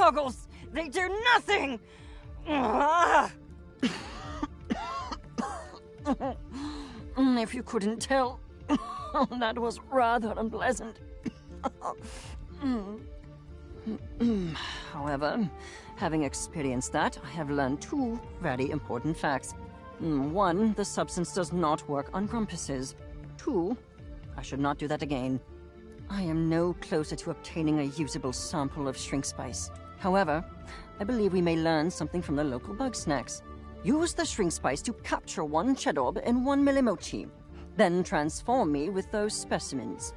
goggles! They do nothing! Ah! If you couldn't tell, that was rather unpleasant. However, having experienced that, I have learned two very important facts. One, the substance does not work on grumpuses. Two, I should not do that again. I am no closer to obtaining a usable sample of shrink spice. However, I believe we may learn something from the local Bugsnax. Use the shrink spice to capture one Chedorb and one Millimochi. Then transform me with those specimens.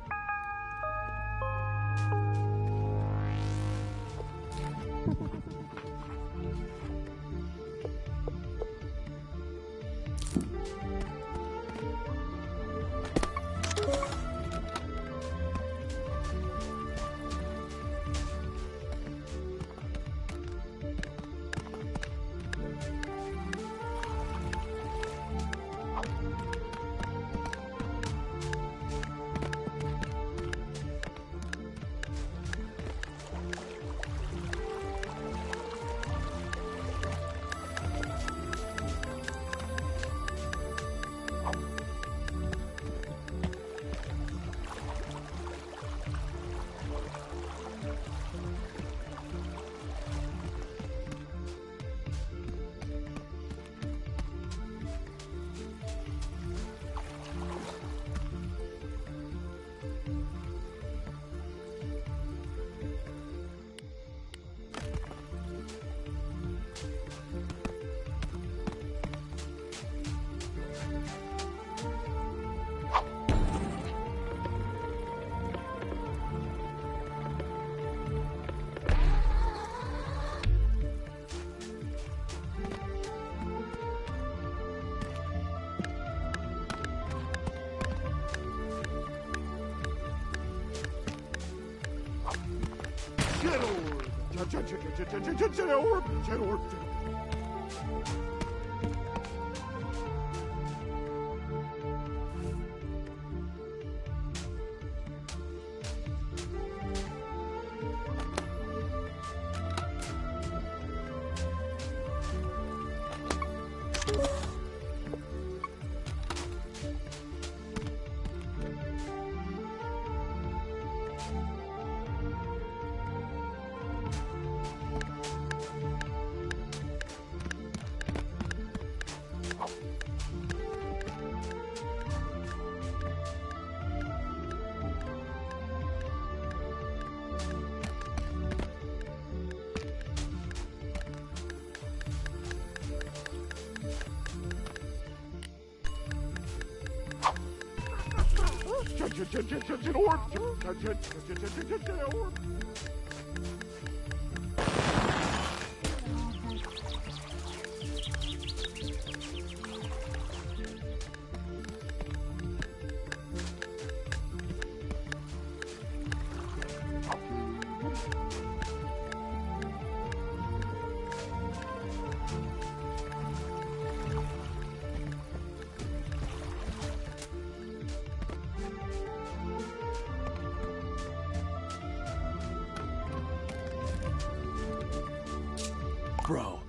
Bro,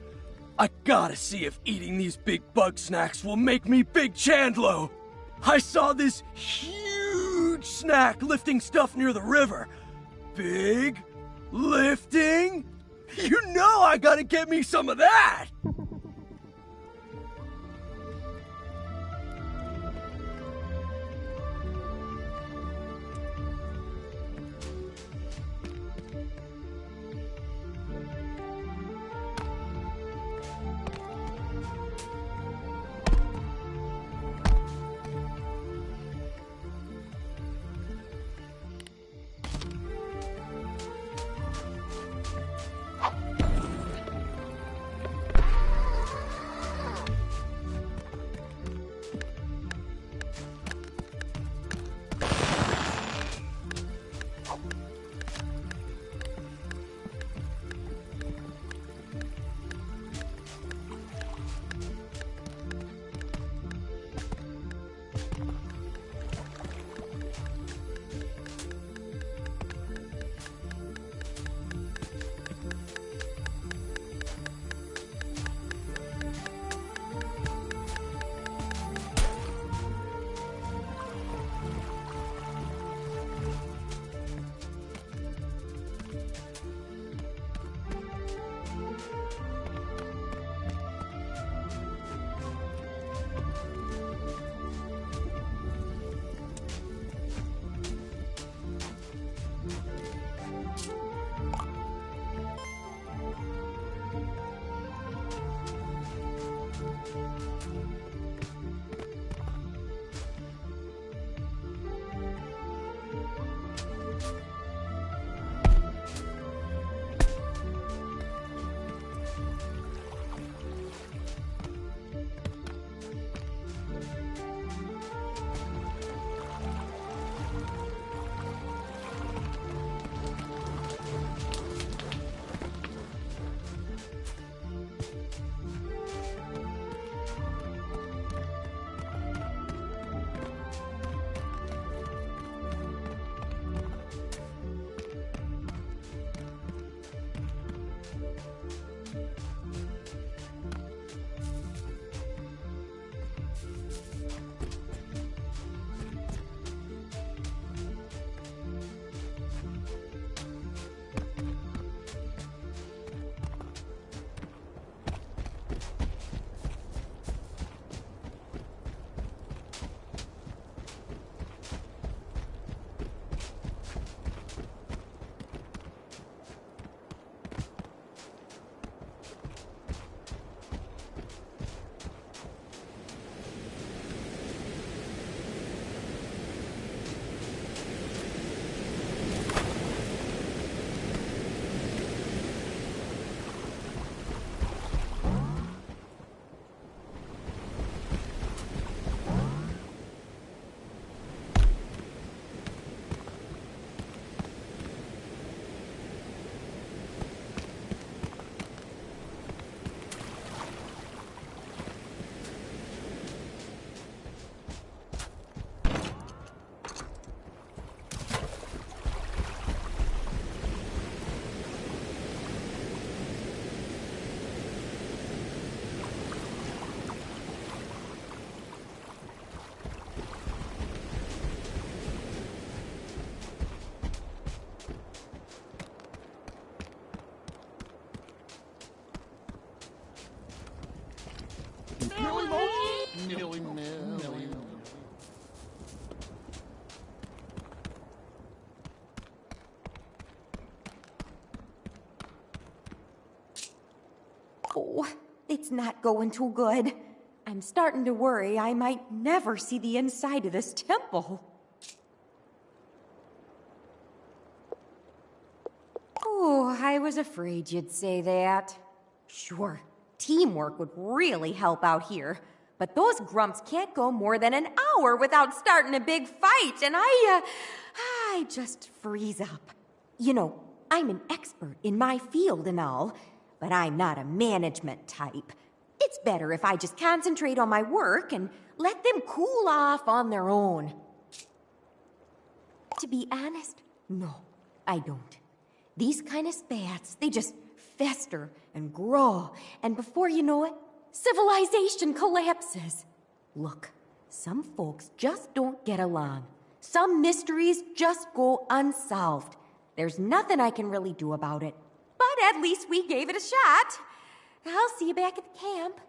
I gotta see if eating these big bug snacks will make me Big Chandlo. I saw this huge snack lifting stuff near the river. Big lifting? You know I gotta get me some of that! Oh, it's not going too good. I'm starting to worry I might never see the inside of this temple. Oh, I was afraid you'd say that. Sure, teamwork would really help out here. But those grumps can't go more than an hour without starting a big fight, and I just freeze up. You know, I'm an expert in my field and all, but I'm not a management type. It's better if I just concentrate on my work and let them cool off on their own. To be honest, no, I don't. These kind of spats, they just fester and grow, and before you know it, civilization collapses. Look, some folks just don't get along. Some mysteries just go unsolved. There's nothing I can really do about it. But at least we gave it a shot. I'll see you back at the camp.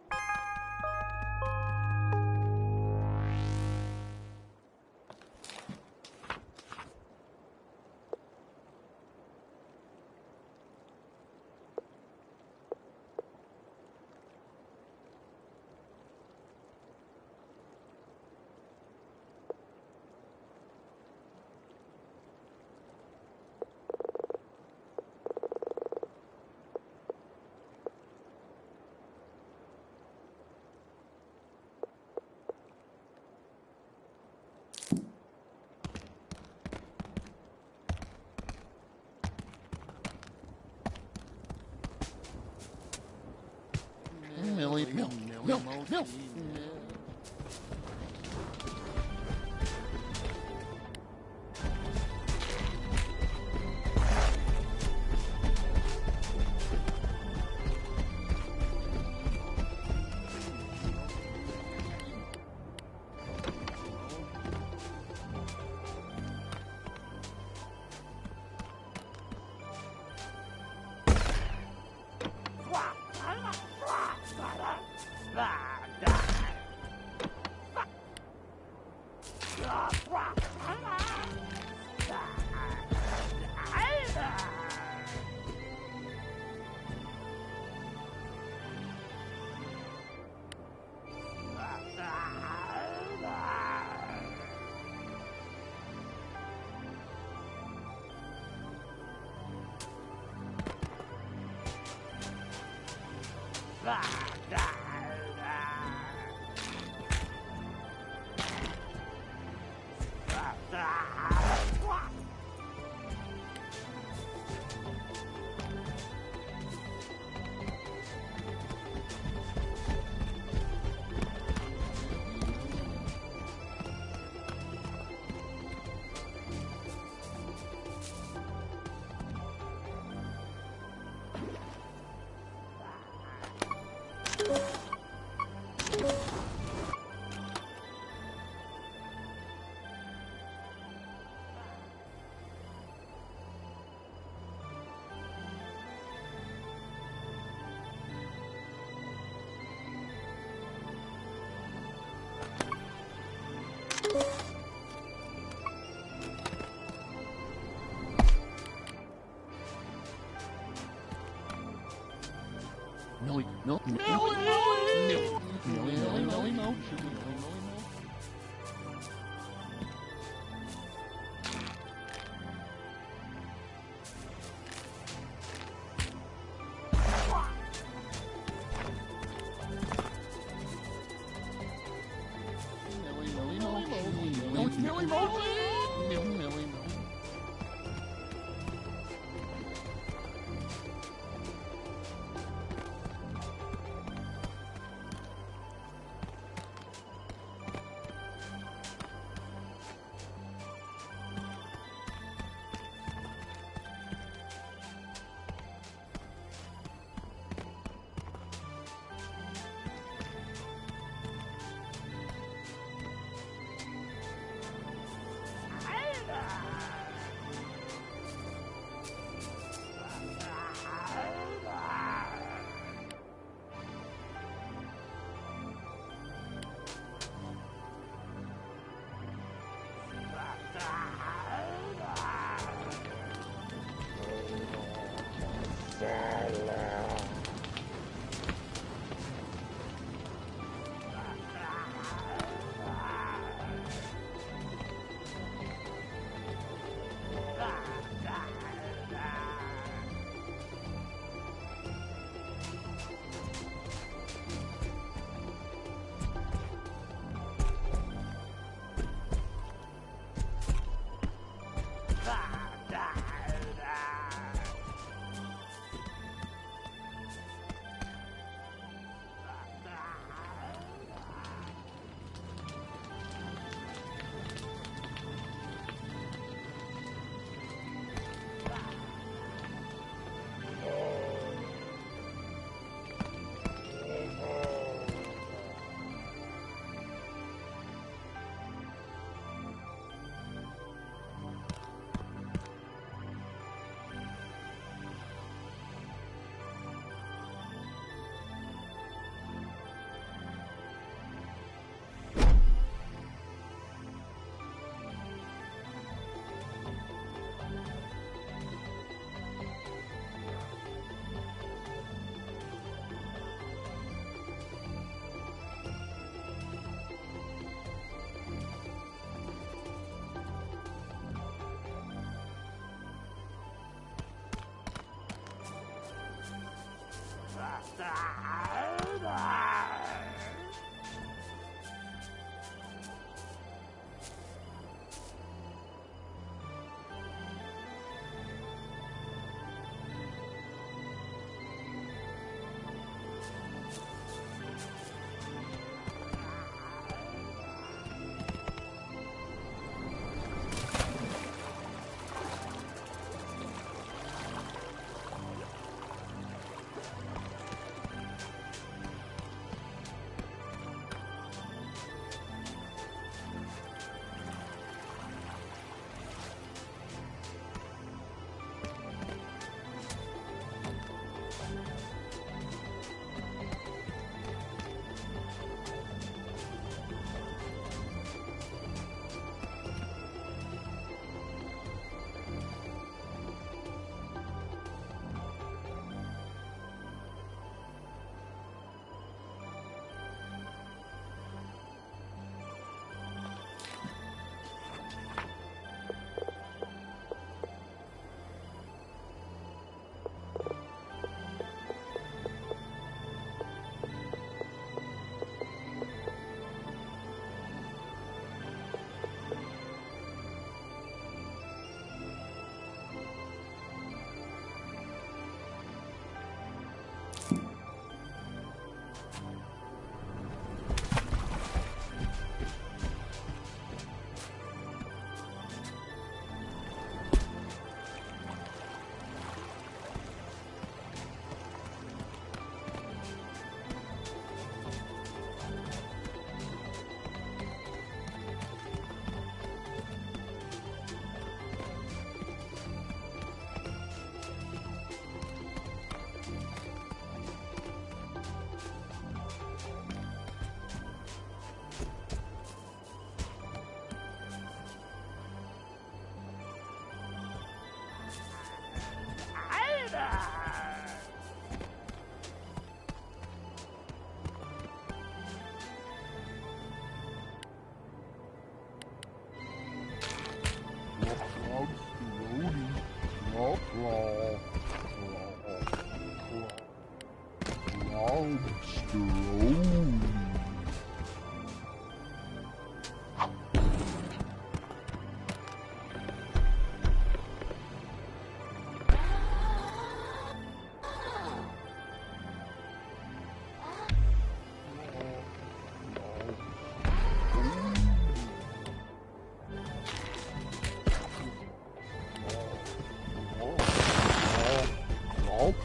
Millie.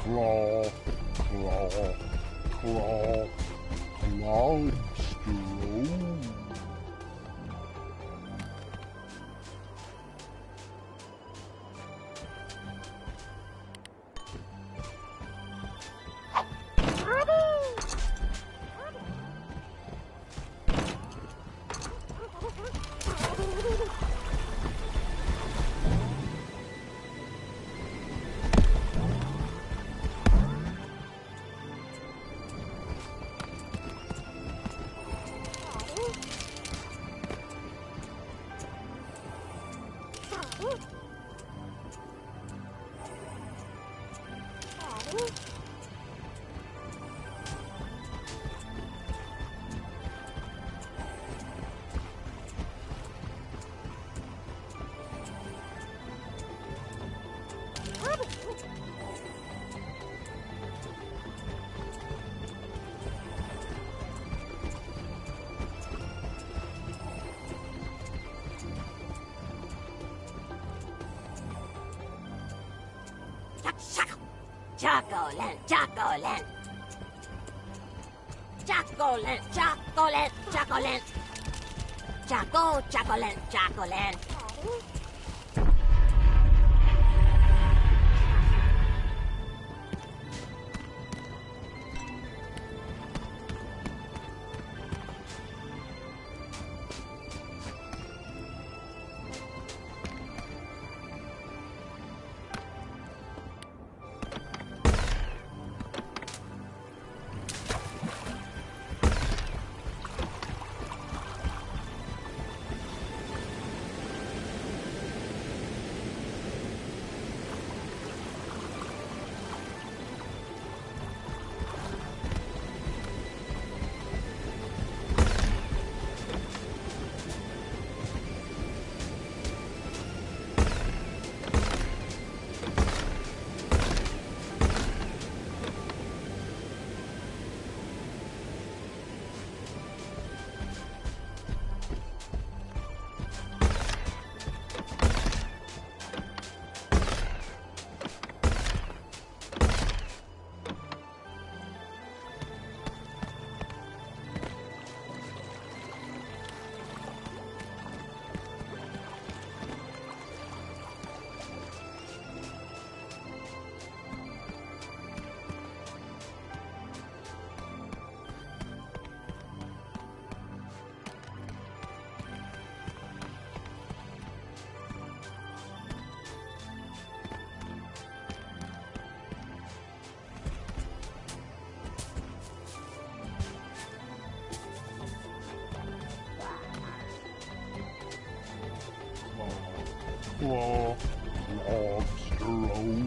Claw, claw, claw, cloudster. Chocolate, chocolate. Chocolate, chocolate, chocolate. Chocolate, chocolate. Lobsteroni.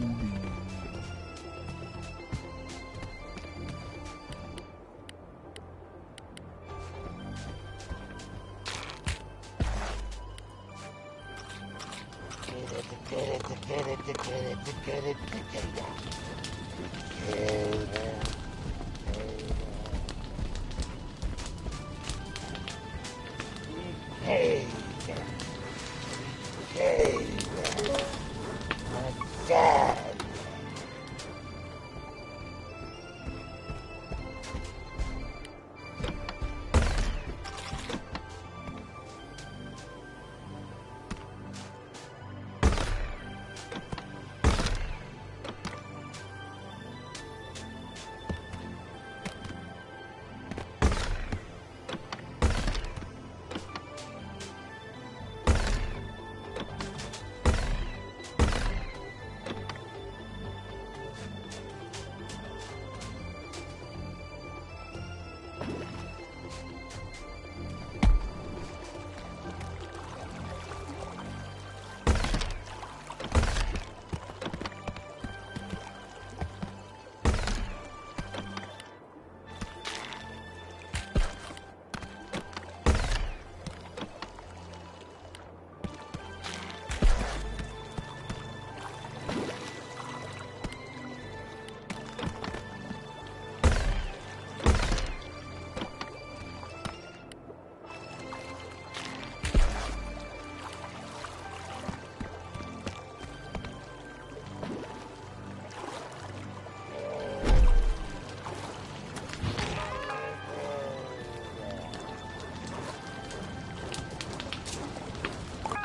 Hey.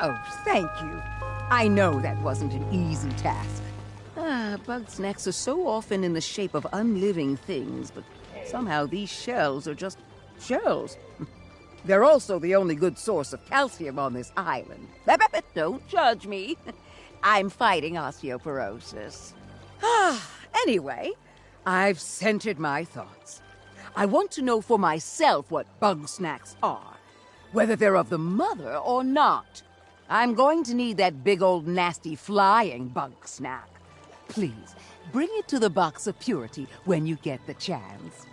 Oh, thank you. I know that wasn't an easy task. Bugsnax are so often in the shape of unliving things, but somehow these shells are just shells. They're also the only good source of calcium on this island. Don't judge me. I'm fighting osteoporosis. Anyway, I've centered my thoughts. I want to know for myself what Bugsnax are, whether they're of the mother or not. I'm going to need that big old nasty flying Bugsnax. Please, bring it to the box of purity when you get the chance.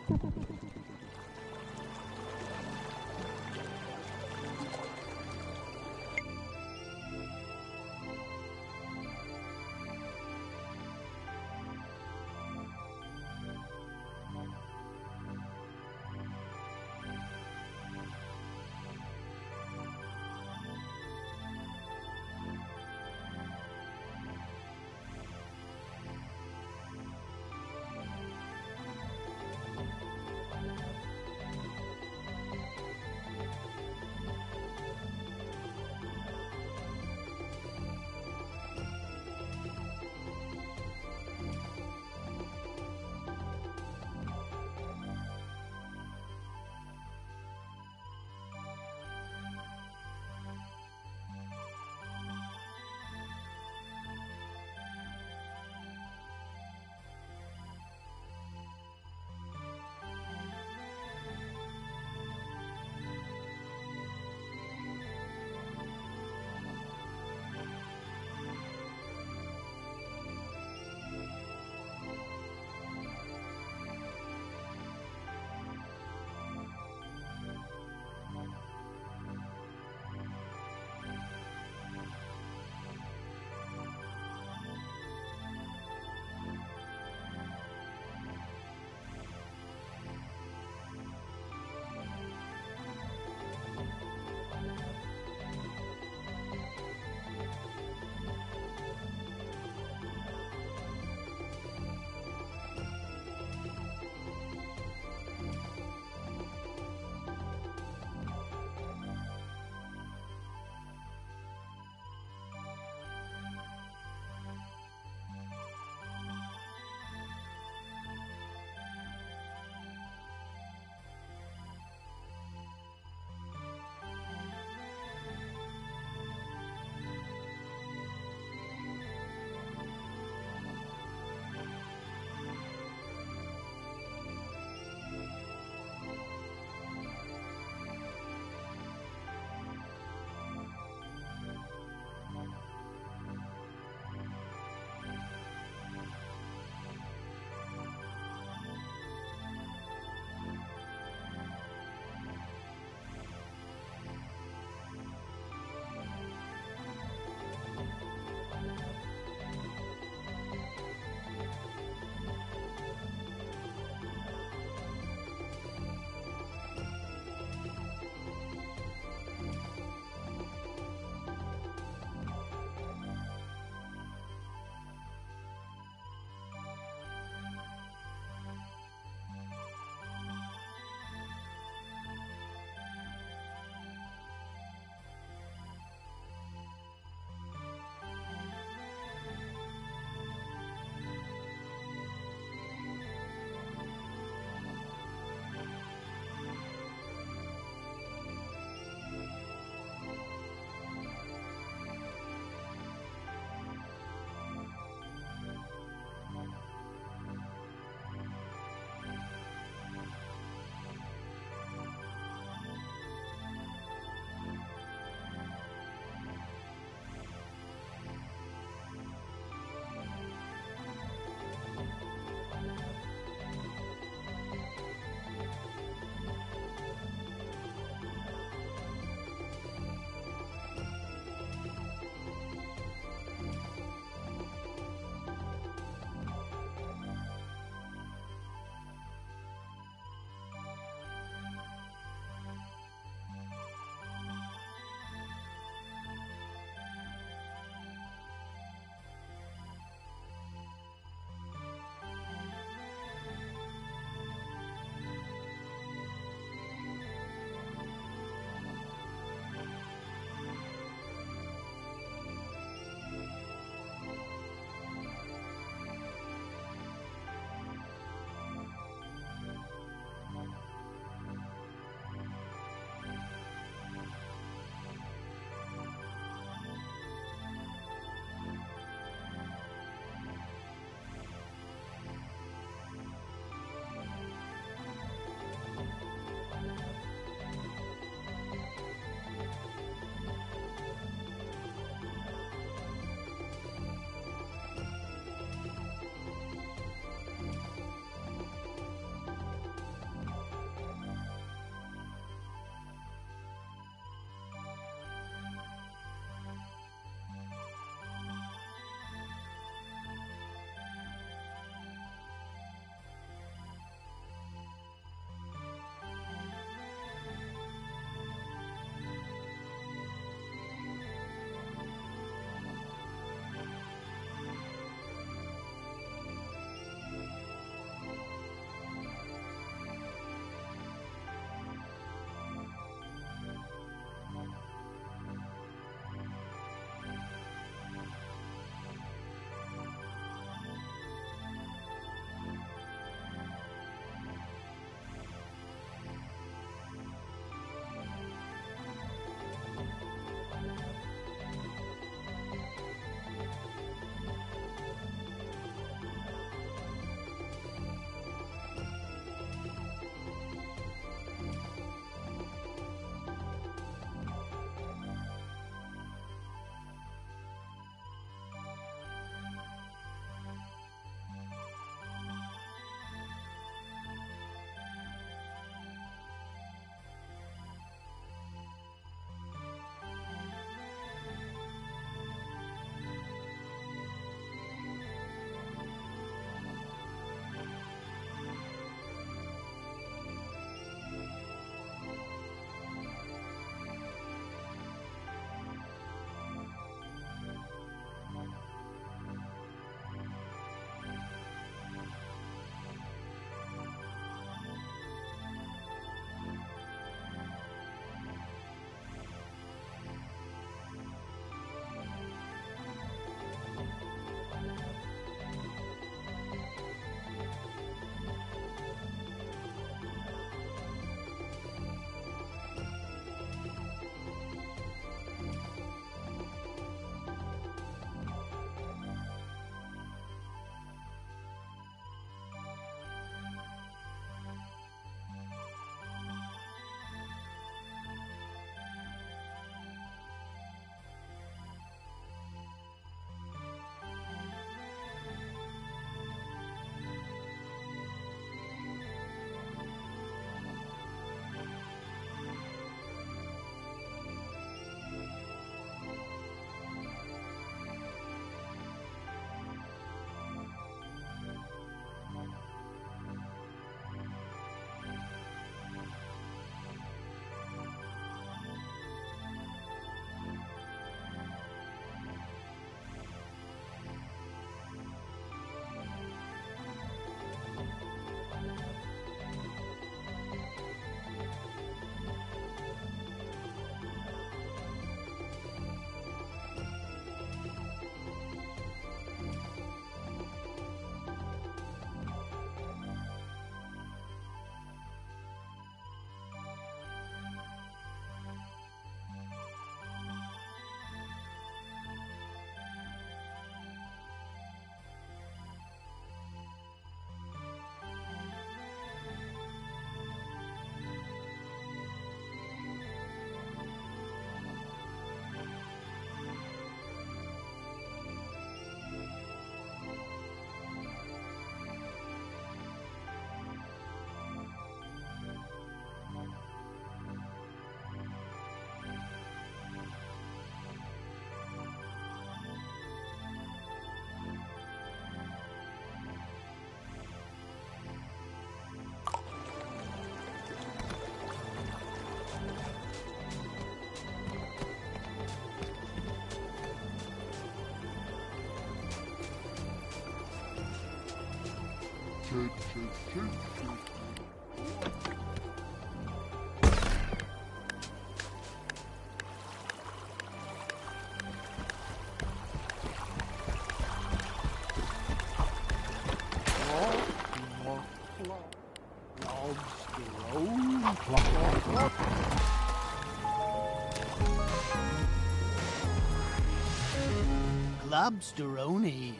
Clubsteroni.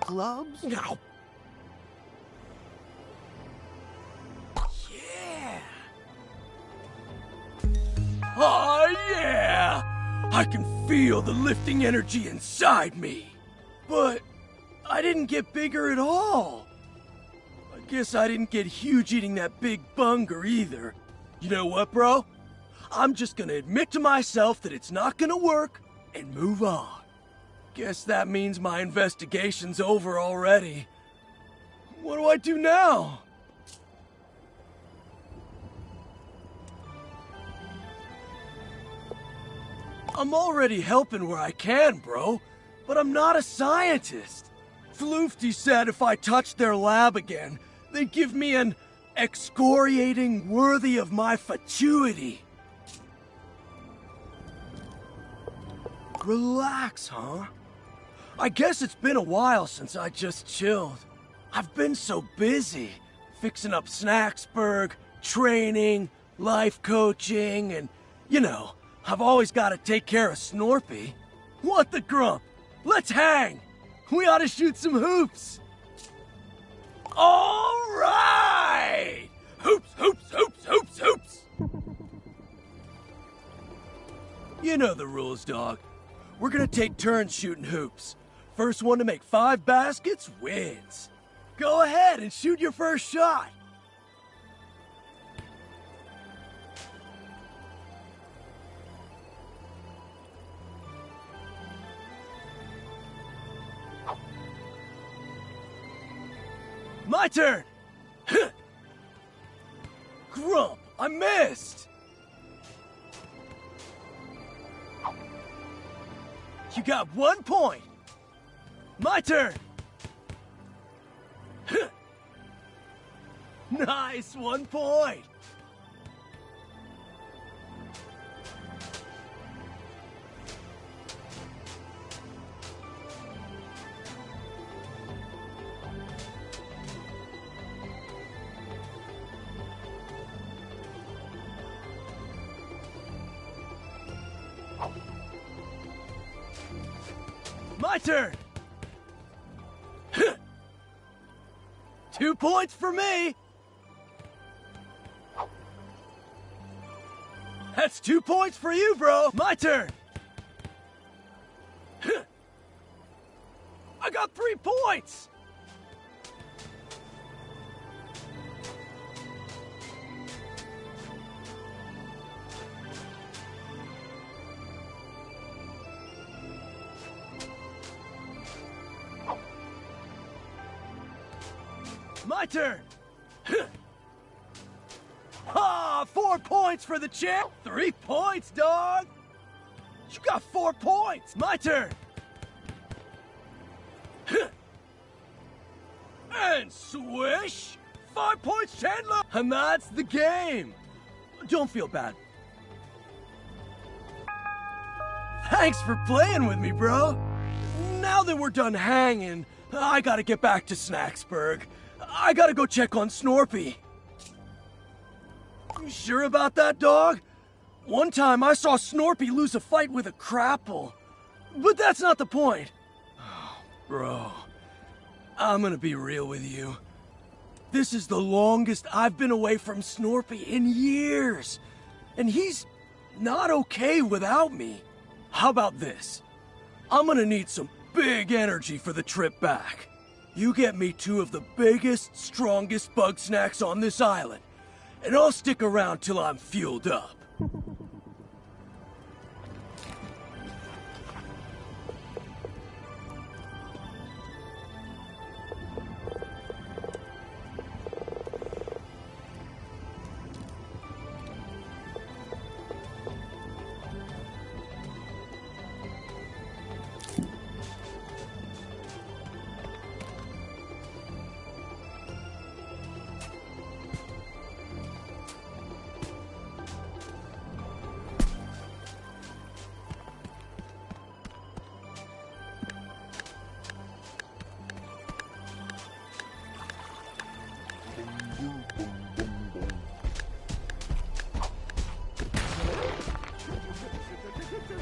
Clubs? Now. Yeah. Oh, yeah! I can feel the lifting energy inside me. But I didn't get bigger at all. I guess I didn't get huge eating that big bunger either. You know what, bro? I'm just gonna admit to myself that it's not gonna work and move on. Guess that means my investigation's over already. What do I do now? I'm already helping where I can, bro, but I'm not a scientist. Floofty said if I touched their lab again, they'd give me an excoriating worthy of my fatuity. Relax, huh? I guess it's been a while since I just chilled. I've been so busy, fixing up Snacksburg, training, life coaching, and, you know, I've always got to take care of Snorpy. What the grump? Let's hang! We ought to shoot some hoops! All right! Hoops, hoops, hoops, hoops, hoops! You know the rules, dog. We're gonna take turns shooting hoops. First one to make 5 baskets wins. Go ahead and shoot your first shot. My turn! Grump, I missed! You got 1 point! My turn! Nice, 1 point! My turn! 2 points for me! That's 2 points for you, bro! My turn! I got 3 points! My turn! Ha! 4 points for the champ! 3 points, dog! You got 4 points! My turn! And swish! 5 points, Chandler! And that's the game! Don't feel bad. Thanks for playing with me, bro! Now that we're done hanging, I gotta get back to Snacksburg. I gotta go check on Snorpy. You sure about that, dog? One time I saw Snorpy lose a fight with a crapple. But that's not the point. Oh, bro, I'm gonna be real with you. This is the longest I've been away from Snorpy in years. And he's not okay without me. How about this? I'm gonna need some big energy for the trip back. You get me 2 of the biggest, strongest Bugsnax on this island, and I'll stick around till I'm fueled up.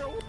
Orb.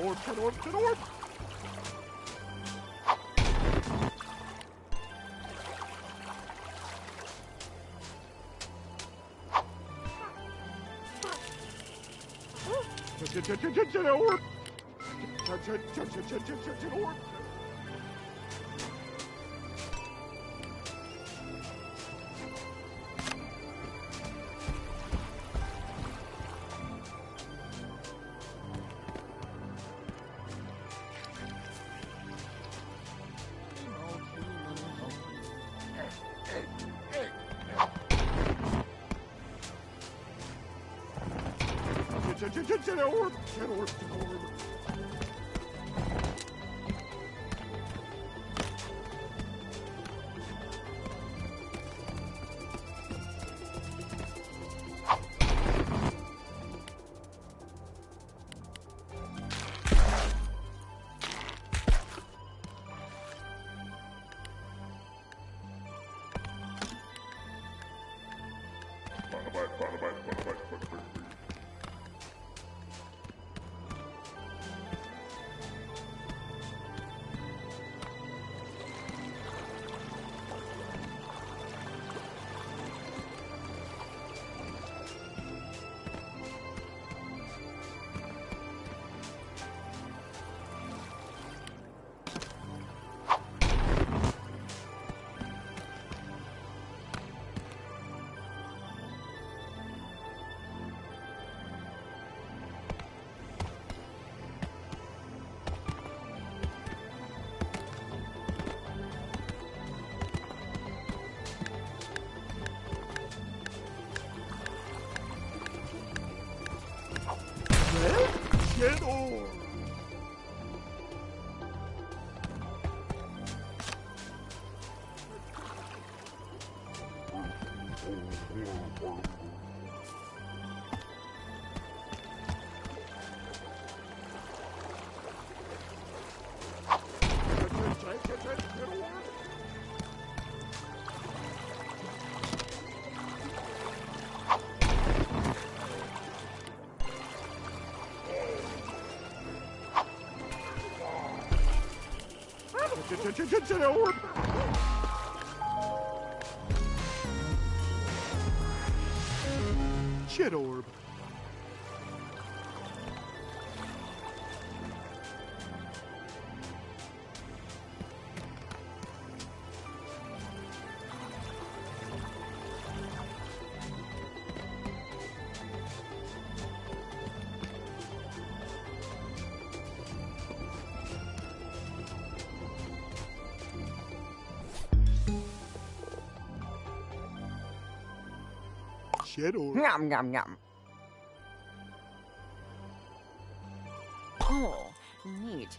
Orb. Orb. Orb. Orb. Shit orb. Shadow. Yum, yum, yum. Oh, neat.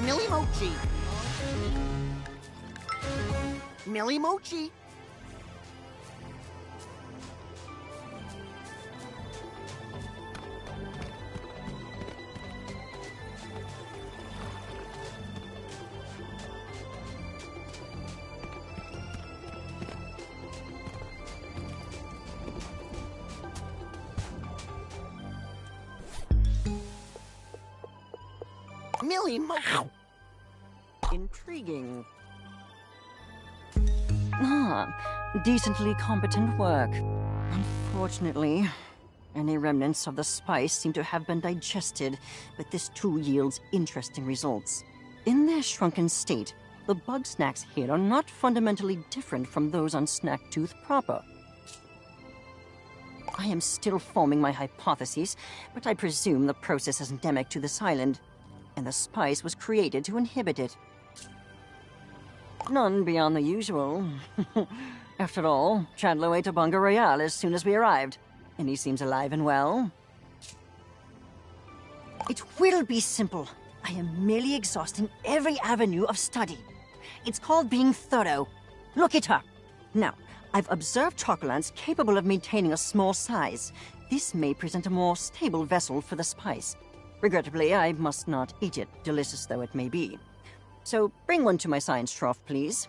Millie Mochi. Millie Mochi. Intriguing. Decently competent work. Unfortunately, any remnants of the spice seem to have been digested, but this too yields interesting results. In their shrunken state, the Bugsnax here are not fundamentally different from those on Snacktooth proper. I am still forming my hypotheses, but I presume the process is endemic to this island, and the spice was created to inhibit it. None beyond the usual. After all, Chandler ate a Bunga Royale as soon as we arrived, and he seems alive and well. It will be simple. I am merely exhausting every avenue of study. It's called being thorough. Look it up. Now, I've observed chocolants capable of maintaining a small size. This may present a more stable vessel for the spice. Regrettably, I must not eat it, delicious though it may be. So bring one to my science trough, please.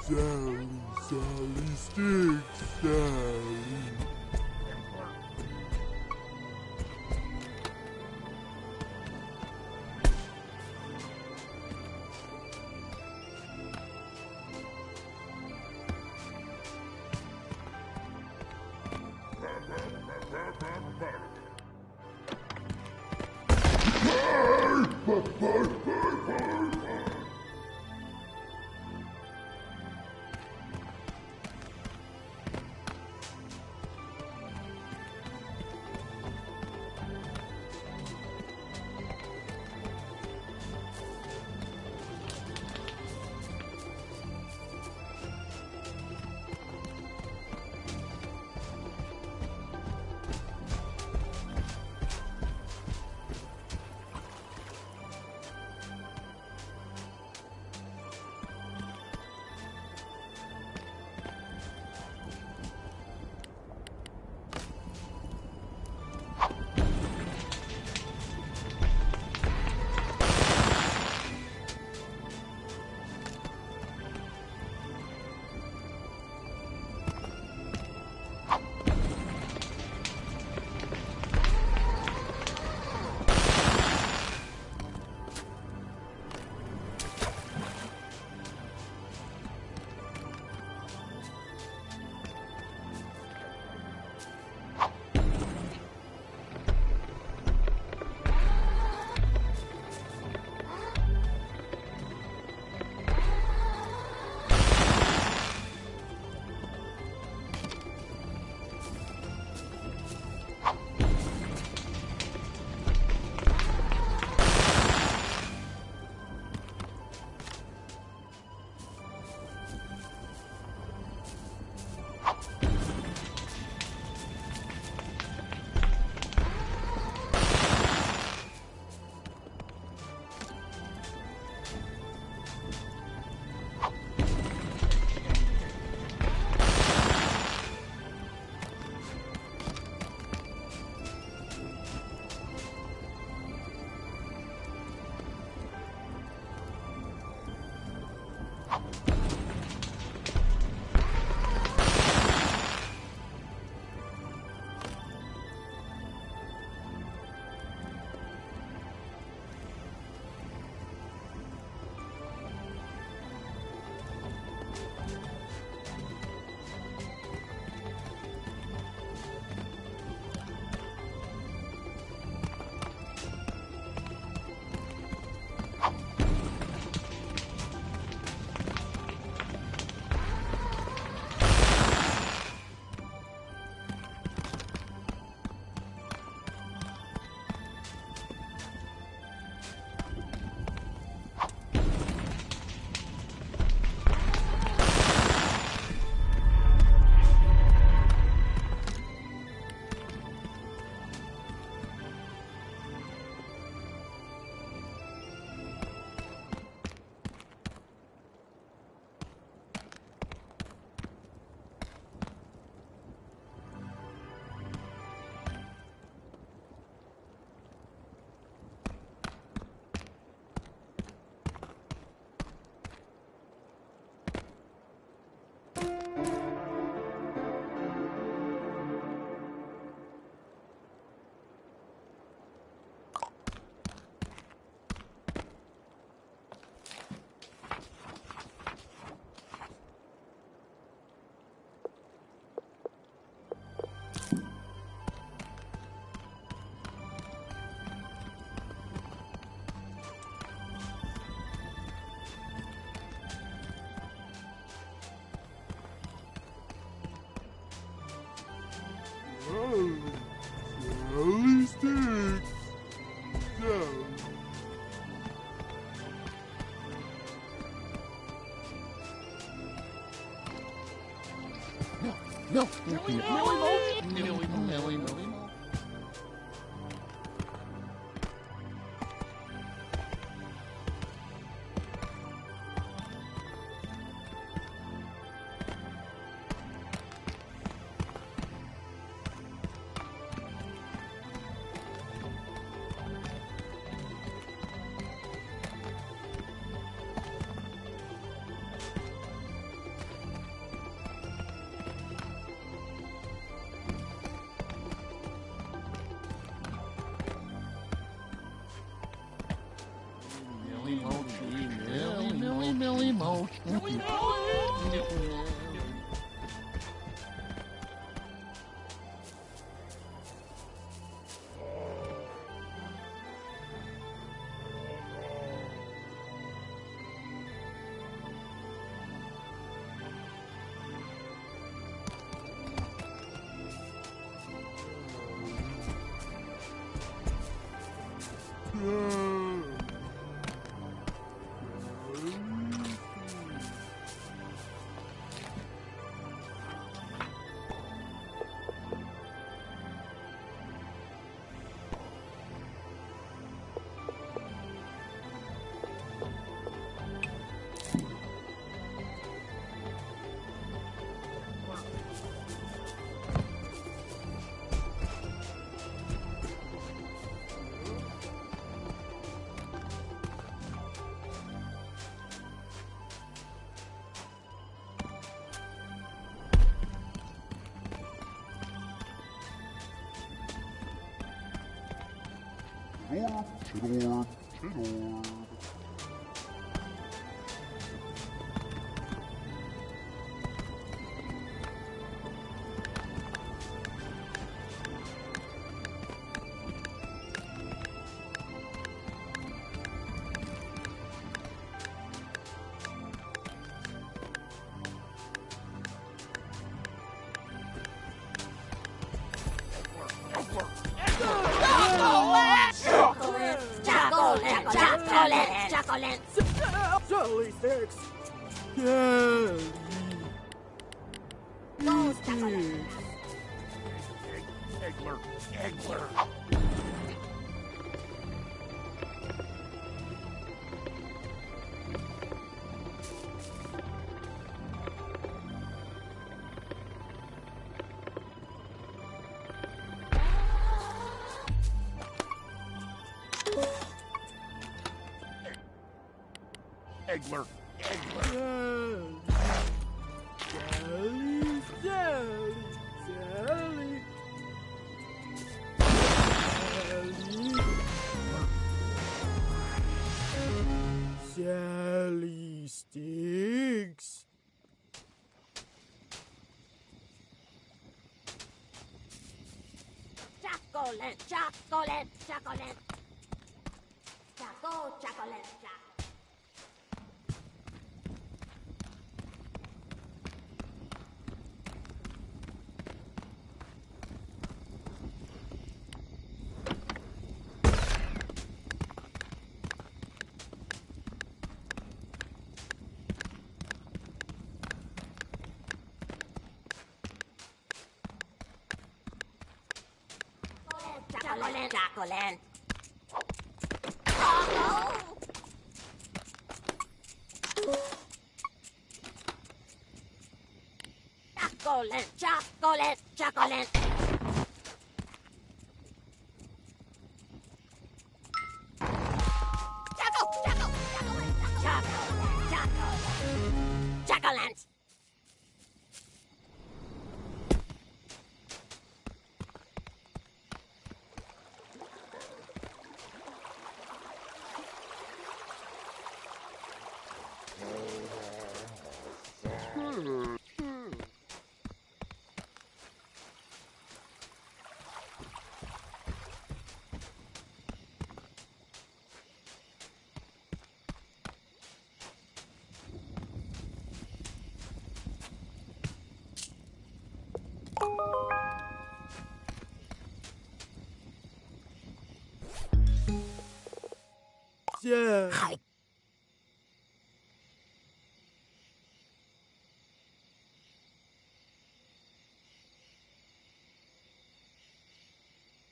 Sally, Sally, sticks, Sally. Sally sticks. Sally. No. Millie Mo. Chocolate. Jelly sticks! Jelly Those chocolate. Eggler. Eggler. Jelly sticks. Chocolate. Chocolate. Chocolate. Chocolate. Chocolate. Chocolate. Yeah.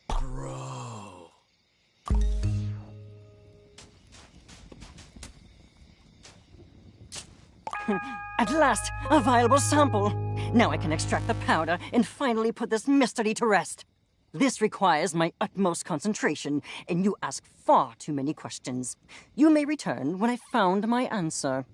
Bro. At last, a viable sample. Now I can extract the powder and finally put this mystery to rest. This requires my utmost concentration, and you ask far too many questions. You may return when I found my answer.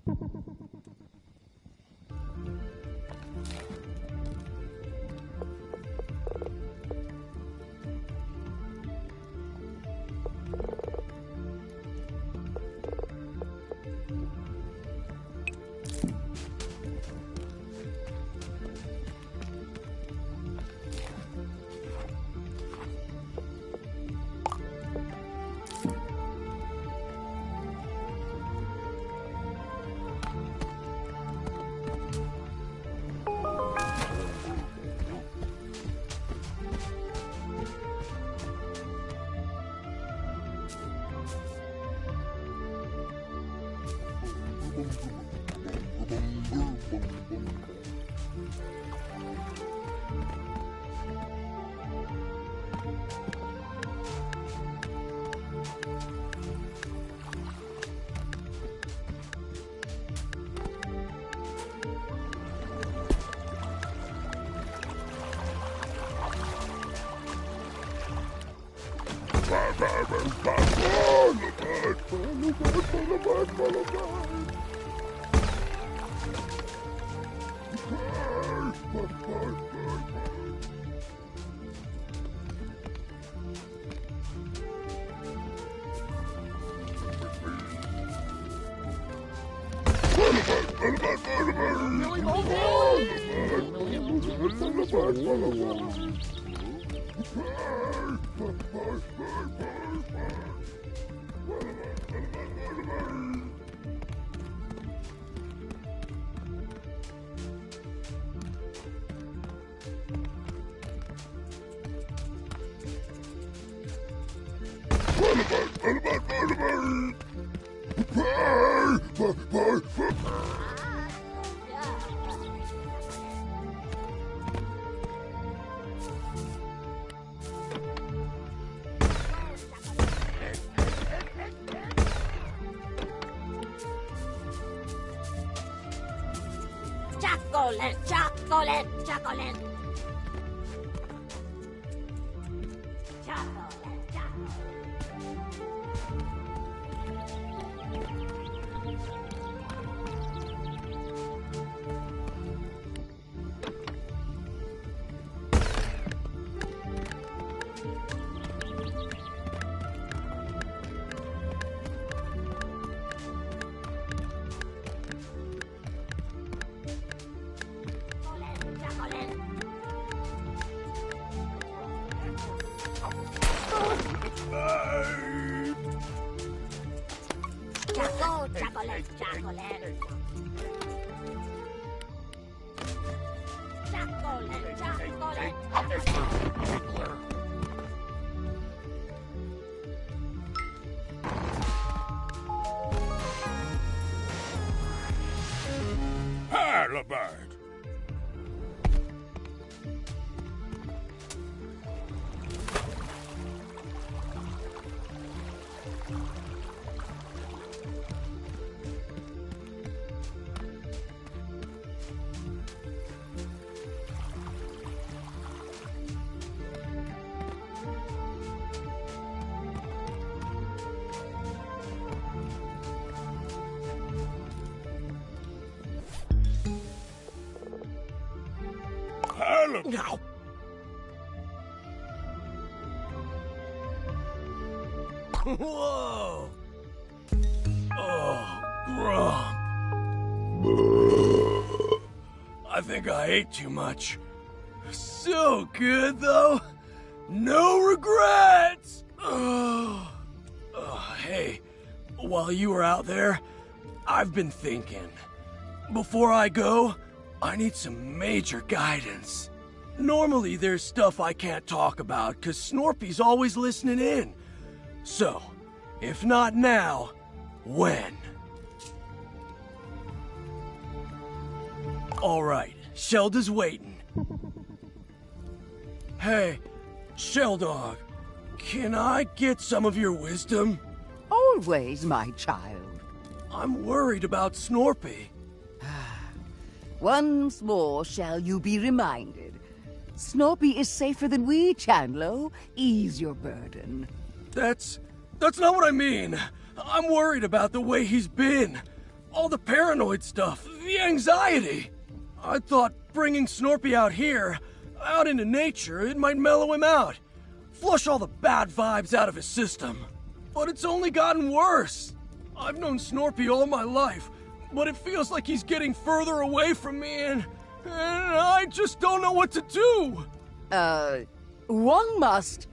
Chocolate, chocolate, chocolate. Chocolate, chocolate. Chocolate, chocolate. Chocolate, chocolate. Halibut. Now. Whoa! Oh, Grump. I think I ate too much. So good, though. No regrets. Hey, while you were out there, I've been thinking. Before I go, I need some major guidance. Normally, there's stuff I can't talk about, 'cause Snorpy's always listening in. So, if not now, when? Alright, Shelda's waiting. Hey, Sheldog, can I get some of your wisdom? Always, my child. I'm worried about Snorpy. Once more shall you be reminded. Snorpy is safer than we, Chandlo. Ease your burden. That's not what I mean. I'm worried about the way he's been. All the paranoid stuff, the anxiety. I thought bringing Snorpy out here, out into nature, it might mellow him out. Flush all the bad vibes out of his system. But it's only gotten worse. I've known Snorpy all my life, but it feels like he's getting further away from me and I just don't know what to do. One must,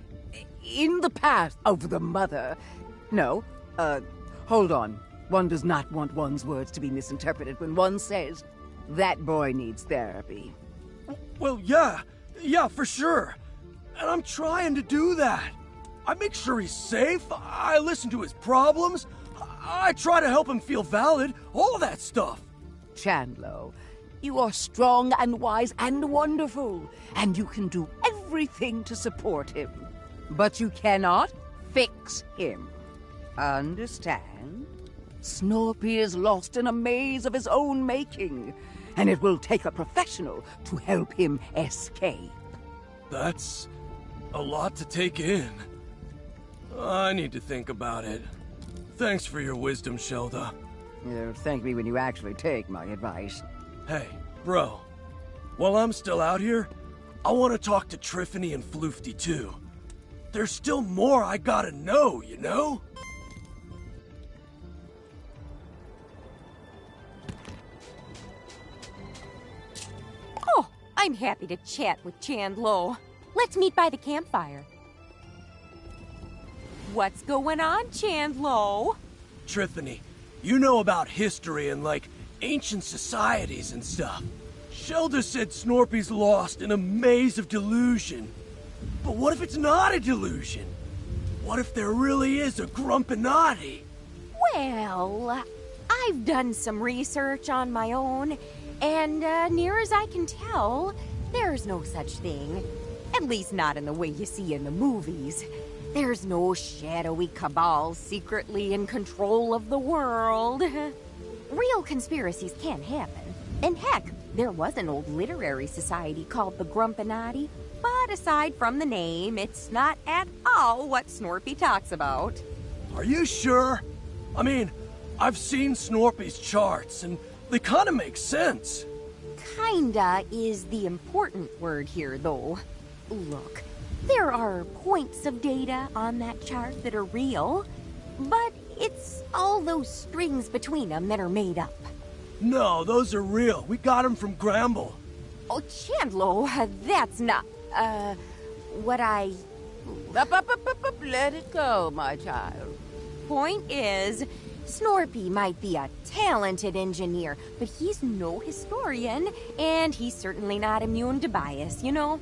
in the path of the mother. No, hold on. One does not want one's words to be misinterpreted when one says, that boy needs therapy. Well, yeah, for sure. And I'm trying to do that. I make sure he's safe, I listen to his problems, I try to help him feel valid, all that stuff. Chandlo, you are strong and wise and wonderful, and you can do everything to support him. but you cannot fix him. Understand? Snorpy is lost in a maze of his own making, and it will take a professional to help him escape. That's a lot to take in. I need to think about it. Thanks for your wisdom, Shelda. You'll thank me when you actually take my advice. Hey, bro. While I'm still out here, I want to talk to Triffany and Floofty too. There's still more I gotta know, you know? Oh, I'm happy to chat with Chandlo. Let's meet by the campfire. What's going on, Chandlo? Triffany, you know about history and, like, ancient societies and stuff. Shelda said Snorpy's lost in a maze of delusion. But what if it's not a delusion? What if there really is a Grumpinati? Well, I've done some research on my own, and near as I can tell, there's no such thing. At least not in the way you see in the movies. There's no shadowy cabal secretly in control of the world. Real conspiracies can happen. And heck, there was an old literary society called the Grumpinati. But aside from the name, it's not at all what Snorpy talks about. Are you sure? I mean, I've seen Snorpy's charts, and they kinda make sense. Kinda is the important word here, though. Look, there are points of data on that chart that are real, but it's all those strings between them that are made up. No, those are real. We got them from Gramble. Oh, Chandlo, that's not, what I... Let it go, my child. Point is, Snorpy might be a talented engineer, but he's no historian, and he's certainly not immune to bias, you know?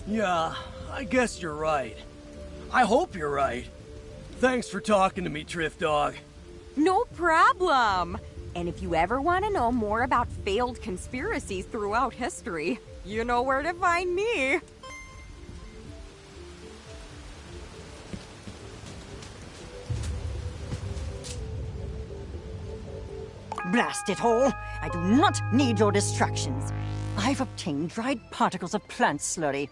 Yeah, I guess you're right. I hope you're right. Thanks for talking to me, Triff Dog. No problem. And if you ever want to know more about failed conspiracies throughout history, you know where to find me. Blast it all! I do not need your distractions. I've obtained dried particles of plant slurry,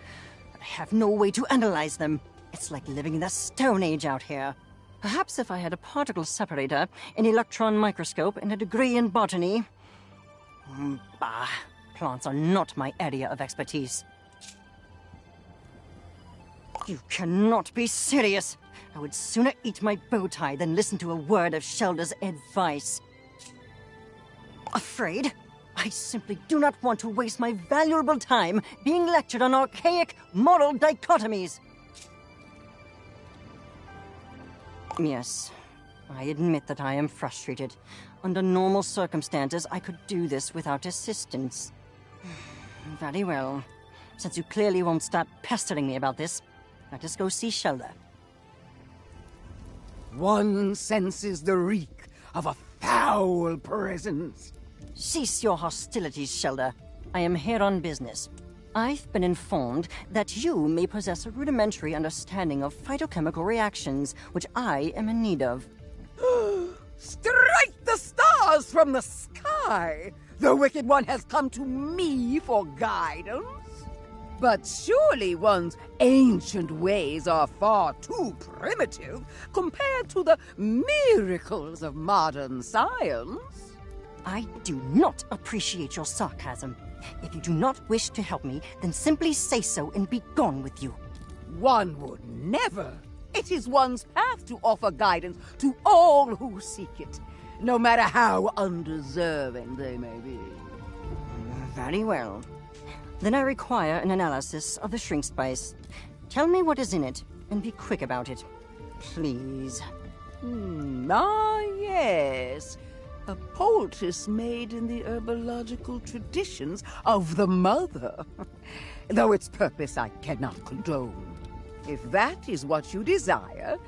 but I have no way to analyze them. It's like living in the Stone Age out here. Perhaps if I had a particle separator, an electron microscope, and a degree in botany... Bah, plants are not my area of expertise. You cannot be serious. I would sooner eat my bow tie than listen to a word of Shelda's advice. Afraid? I simply do not want to waste my valuable time being lectured on archaic moral dichotomies. Yes, I admit that I am frustrated. Under normal circumstances, I could do this without assistance. Very well. Since you clearly won't stop pestering me about this, let us go see Shelda. One senses the reek of a foul presence. Cease your hostilities, Shelda. I am here on business. I've been informed that you may possess a rudimentary understanding of phytochemical reactions, which I am in need of. Strike the stars from the sky! The Wicked One has come to me for guidance. But surely one's ancient ways are far too primitive compared to the miracles of modern science. I do not appreciate your sarcasm. If you do not wish to help me, then simply say so and be gone with you. One would never. It is one's path to offer guidance to all who seek it, no matter how undeserving they may be. Very well. Then I require an analysis of the shrink spice. Tell me what is in it, and be quick about it. Please. Yes. A poultice made in the herbological traditions of the mother. Though its purpose I cannot condone. If that is what you desire,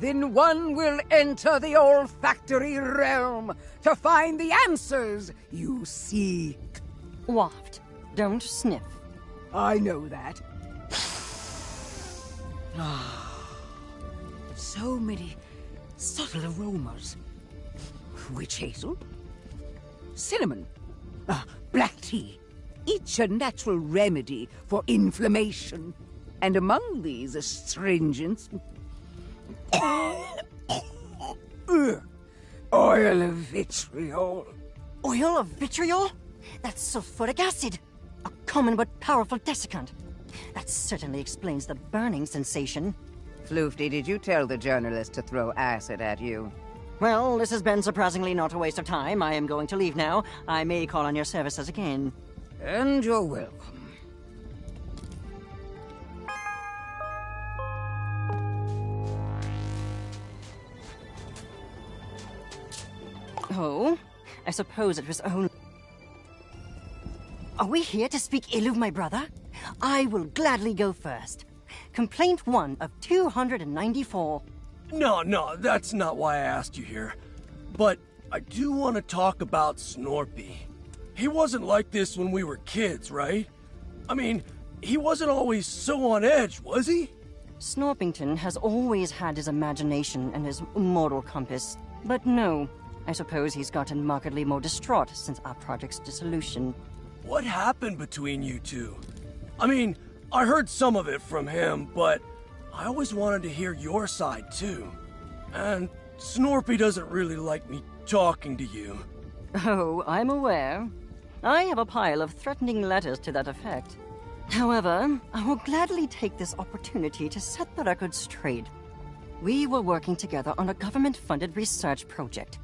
then one will enter the olfactory realm to find the answers you seek. Waft. Don't sniff. I know that. so many subtle aromas. Witch hazel, cinnamon, black tea, each a natural remedy for inflammation. And among these astringents, oil of vitriol. Oil of vitriol? That's sulfuric acid. A common but powerful desiccant. That certainly explains the burning sensation. Floofty, did you tell the journalist to throw acid at you? Well, this has been surprisingly not a waste of time. I am going to leave now. I may call on your services again. And you're welcome. Oh, I suppose it was only... Are we here to speak ill of my brother? I will gladly go first. Complaint 1 of 294. No, that's not why I asked you here. But I do want to talk about Snorpy. He wasn't like this when we were kids, right? I mean, he wasn't always so on edge, was he? Snorpington has always had his imagination and his moral compass. But no, I suppose he's gotten markedly more distraught since our project's dissolution. What happened between you two? I mean, I heard some of it from him, but I always wanted to hear your side too. And Snorpy doesn't really like me talking to you. Oh, I'm aware. I have a pile of threatening letters to that effect. However, I will gladly take this opportunity to set the record straight. We were working together on a government-funded research project.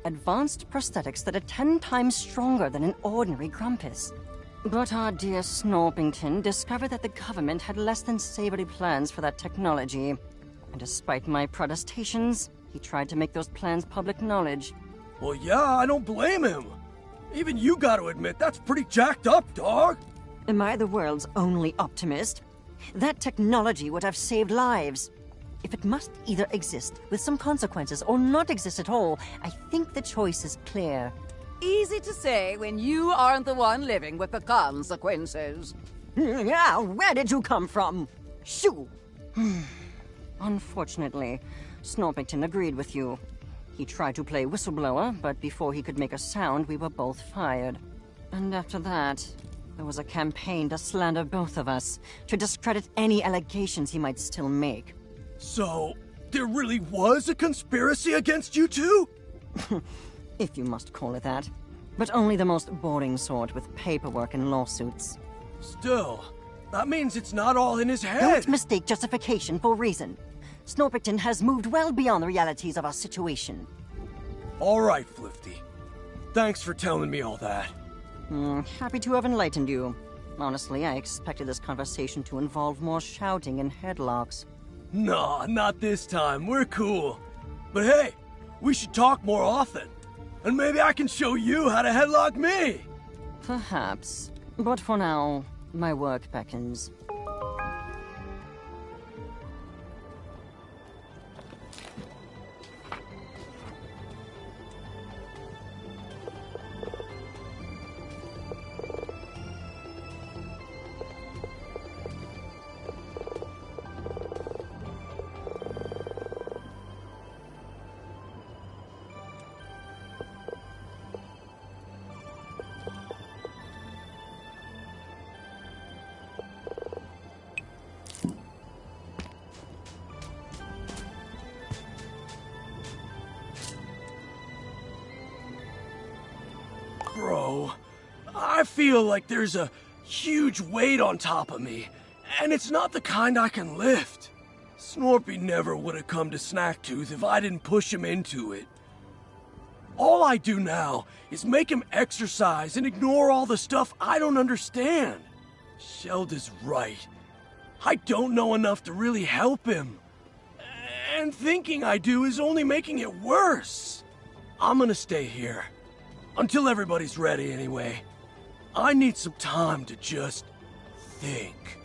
Advanced prosthetics that are 10 times stronger than an ordinary Grumpus. But our dear Snorpington discovered that the government had less than savory plans for that technology. And despite my protestations, he tried to make those plans public knowledge. Well, yeah, I don't blame him. Even you gotta admit, that's pretty jacked up, dog. Am I the world's only optimist? That technology would have saved lives. If it must either exist with some consequences or not exist at all, I think the choice is clear. Easy to say when you aren't the one living with the consequences. Yeah, where did you come from? Shoo! Unfortunately, Snorpington agreed with you. He tried to play whistleblower, but before he could make a sound, we were both fired. And after that, there was a campaign to slander both of us, to discredit any allegations he might still make. So, there really was a conspiracy against you two? If you must call it that. But only the most boring sort with paperwork and lawsuits. Still, that means it's not all in his head. Don't mistake justification for reason. Snorpington has moved well beyond the realities of our situation. All right, Flifty. Thanks for telling me all that. Happy to have enlightened you. Honestly, I expected this conversation to involve more shouting and headlocks. Nah, not this time. We're cool. But hey, we should talk more often. And maybe I can show you how to headlock me. Perhaps. But for now, my work beckons. Bro, I feel like there's a huge weight on top of me, and it's not the kind I can lift. Snorpy never would have come to Snacktooth if I didn't push him into it. All I do now is make him exercise and ignore all the stuff I don't understand. Shelda's right. I don't know enough to really help him. And thinking I do is only making it worse. I'm gonna stay here. Until everybody's ready, anyway. I need some time to just think.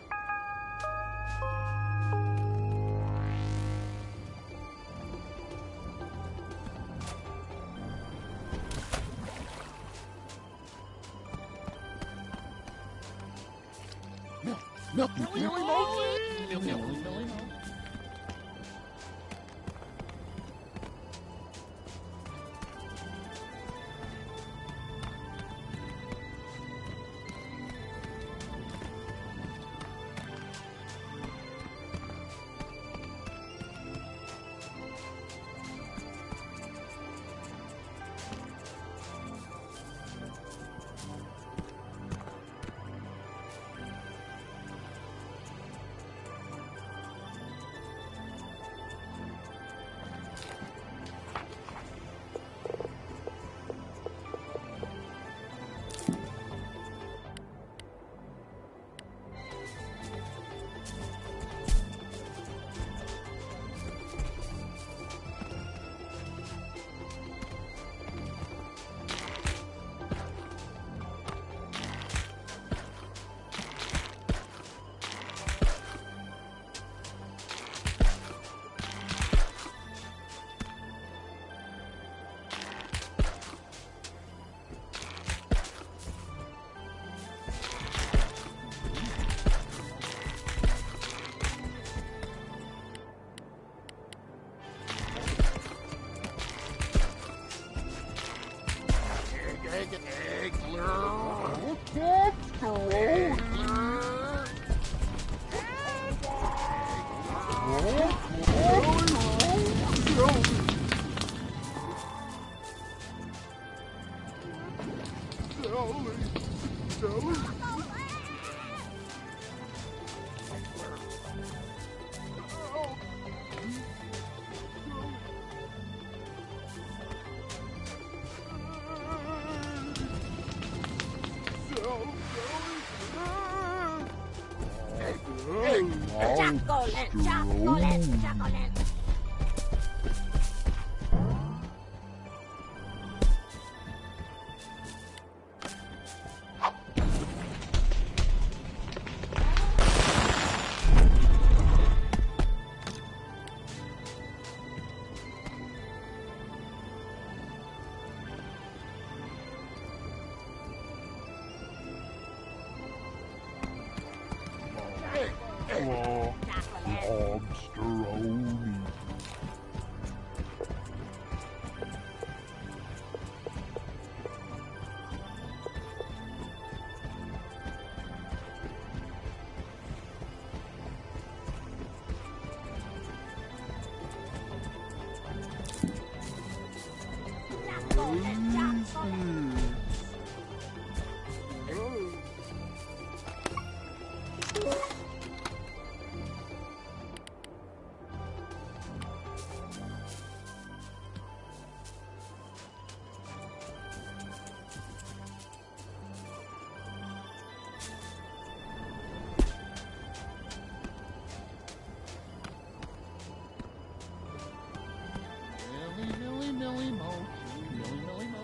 Chocolate, chocolate, chocolate. Lobsteroni. Millie Mo. Millie Mo.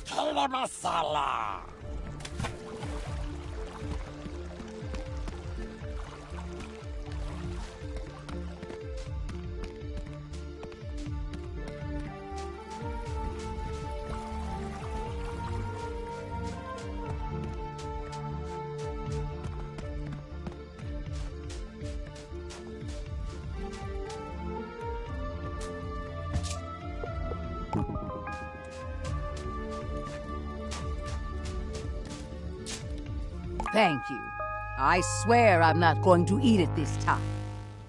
Tequila masala. Thank you. I swear I'm not going to eat it this time.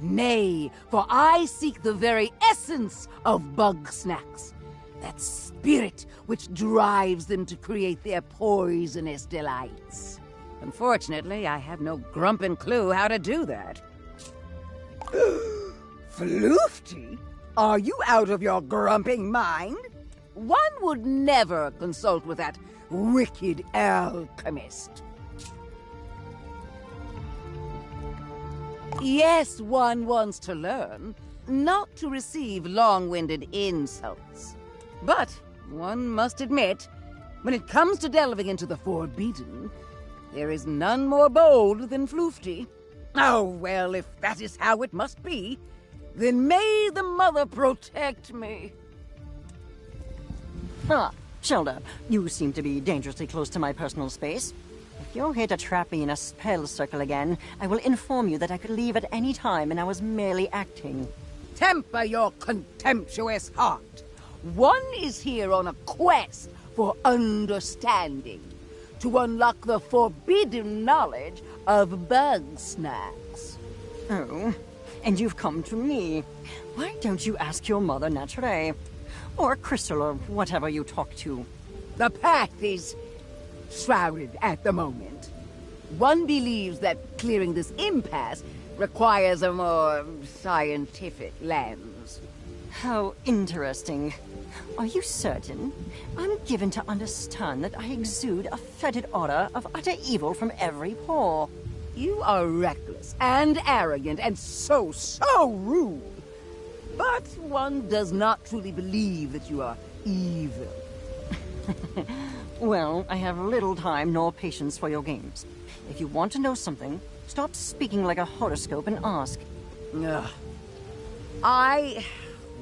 Nay, for I seek the very essence of Bugsnax. That spirit which drives them to create their poisonous delights. Unfortunately, I have no grumpin' clue how to do that. Floofty? Are you out of your grumping mind? One would never consult with that wicked alchemist. Yes, one wants to learn, not to receive long-winded insults. But one must admit, when it comes to delving into the forbidden, there is none more bold than Floofty. Oh, well, if that is how it must be, then may the Mother protect me. Ah, Shelda, you seem to be dangerously close to my personal space. If you're here to trap me in a spell circle again, I will inform you that I could leave at any time and I was merely acting. Temper your contemptuous heart. One is here on a quest for understanding, to unlock the forbidden knowledge of Bugsnax. Oh, and you've come to me. Why don't you ask your mother naturally? Or Crystal, or whatever you talk to. The path is shrouded at the moment. One believes that clearing this impasse requires a more scientific lens. How interesting. Are you certain? I'm given to understand that I exude a fetid aura of utter evil from every pore. You are reckless and arrogant and so rude. But one does not truly believe that you are evil. Well, I have little time nor patience for your games. If you want to know something, stop speaking like a horoscope and ask. Ugh. I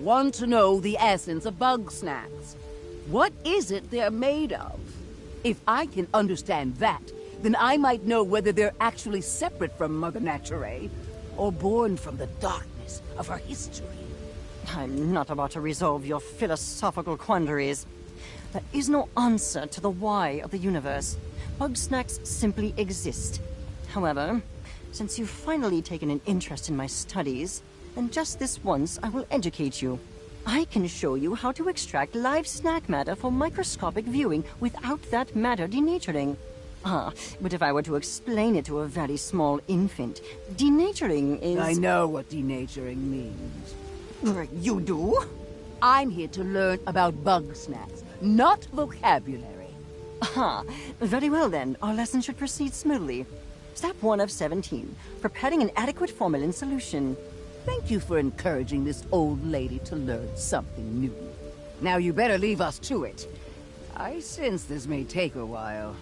want to know the essence of Bugsnax. What is it they're made of? If I can understand that, then I might know whether they're actually separate from Mother Nature, or born from the darkness of her history. I'm not about to resolve your philosophical quandaries. There is no answer to the why of the universe. Bugsnax simply exist. However, since you've finally taken an interest in my studies, then just this once I will educate you. I can show you how to extract live snack matter for microscopic viewing without that matter denaturing. Ah, but if I were to explain it to a very small infant, denaturing is... I know what denaturing means. You do? I'm here to learn about Bugsnax, not vocabulary. Aha, very well then. Our lesson should proceed smoothly. Step 1 of 17, preparing an adequate formalin solution. Thank you for encouraging this old lady to learn something new. Now you better leave us to it. I sense this may take a while.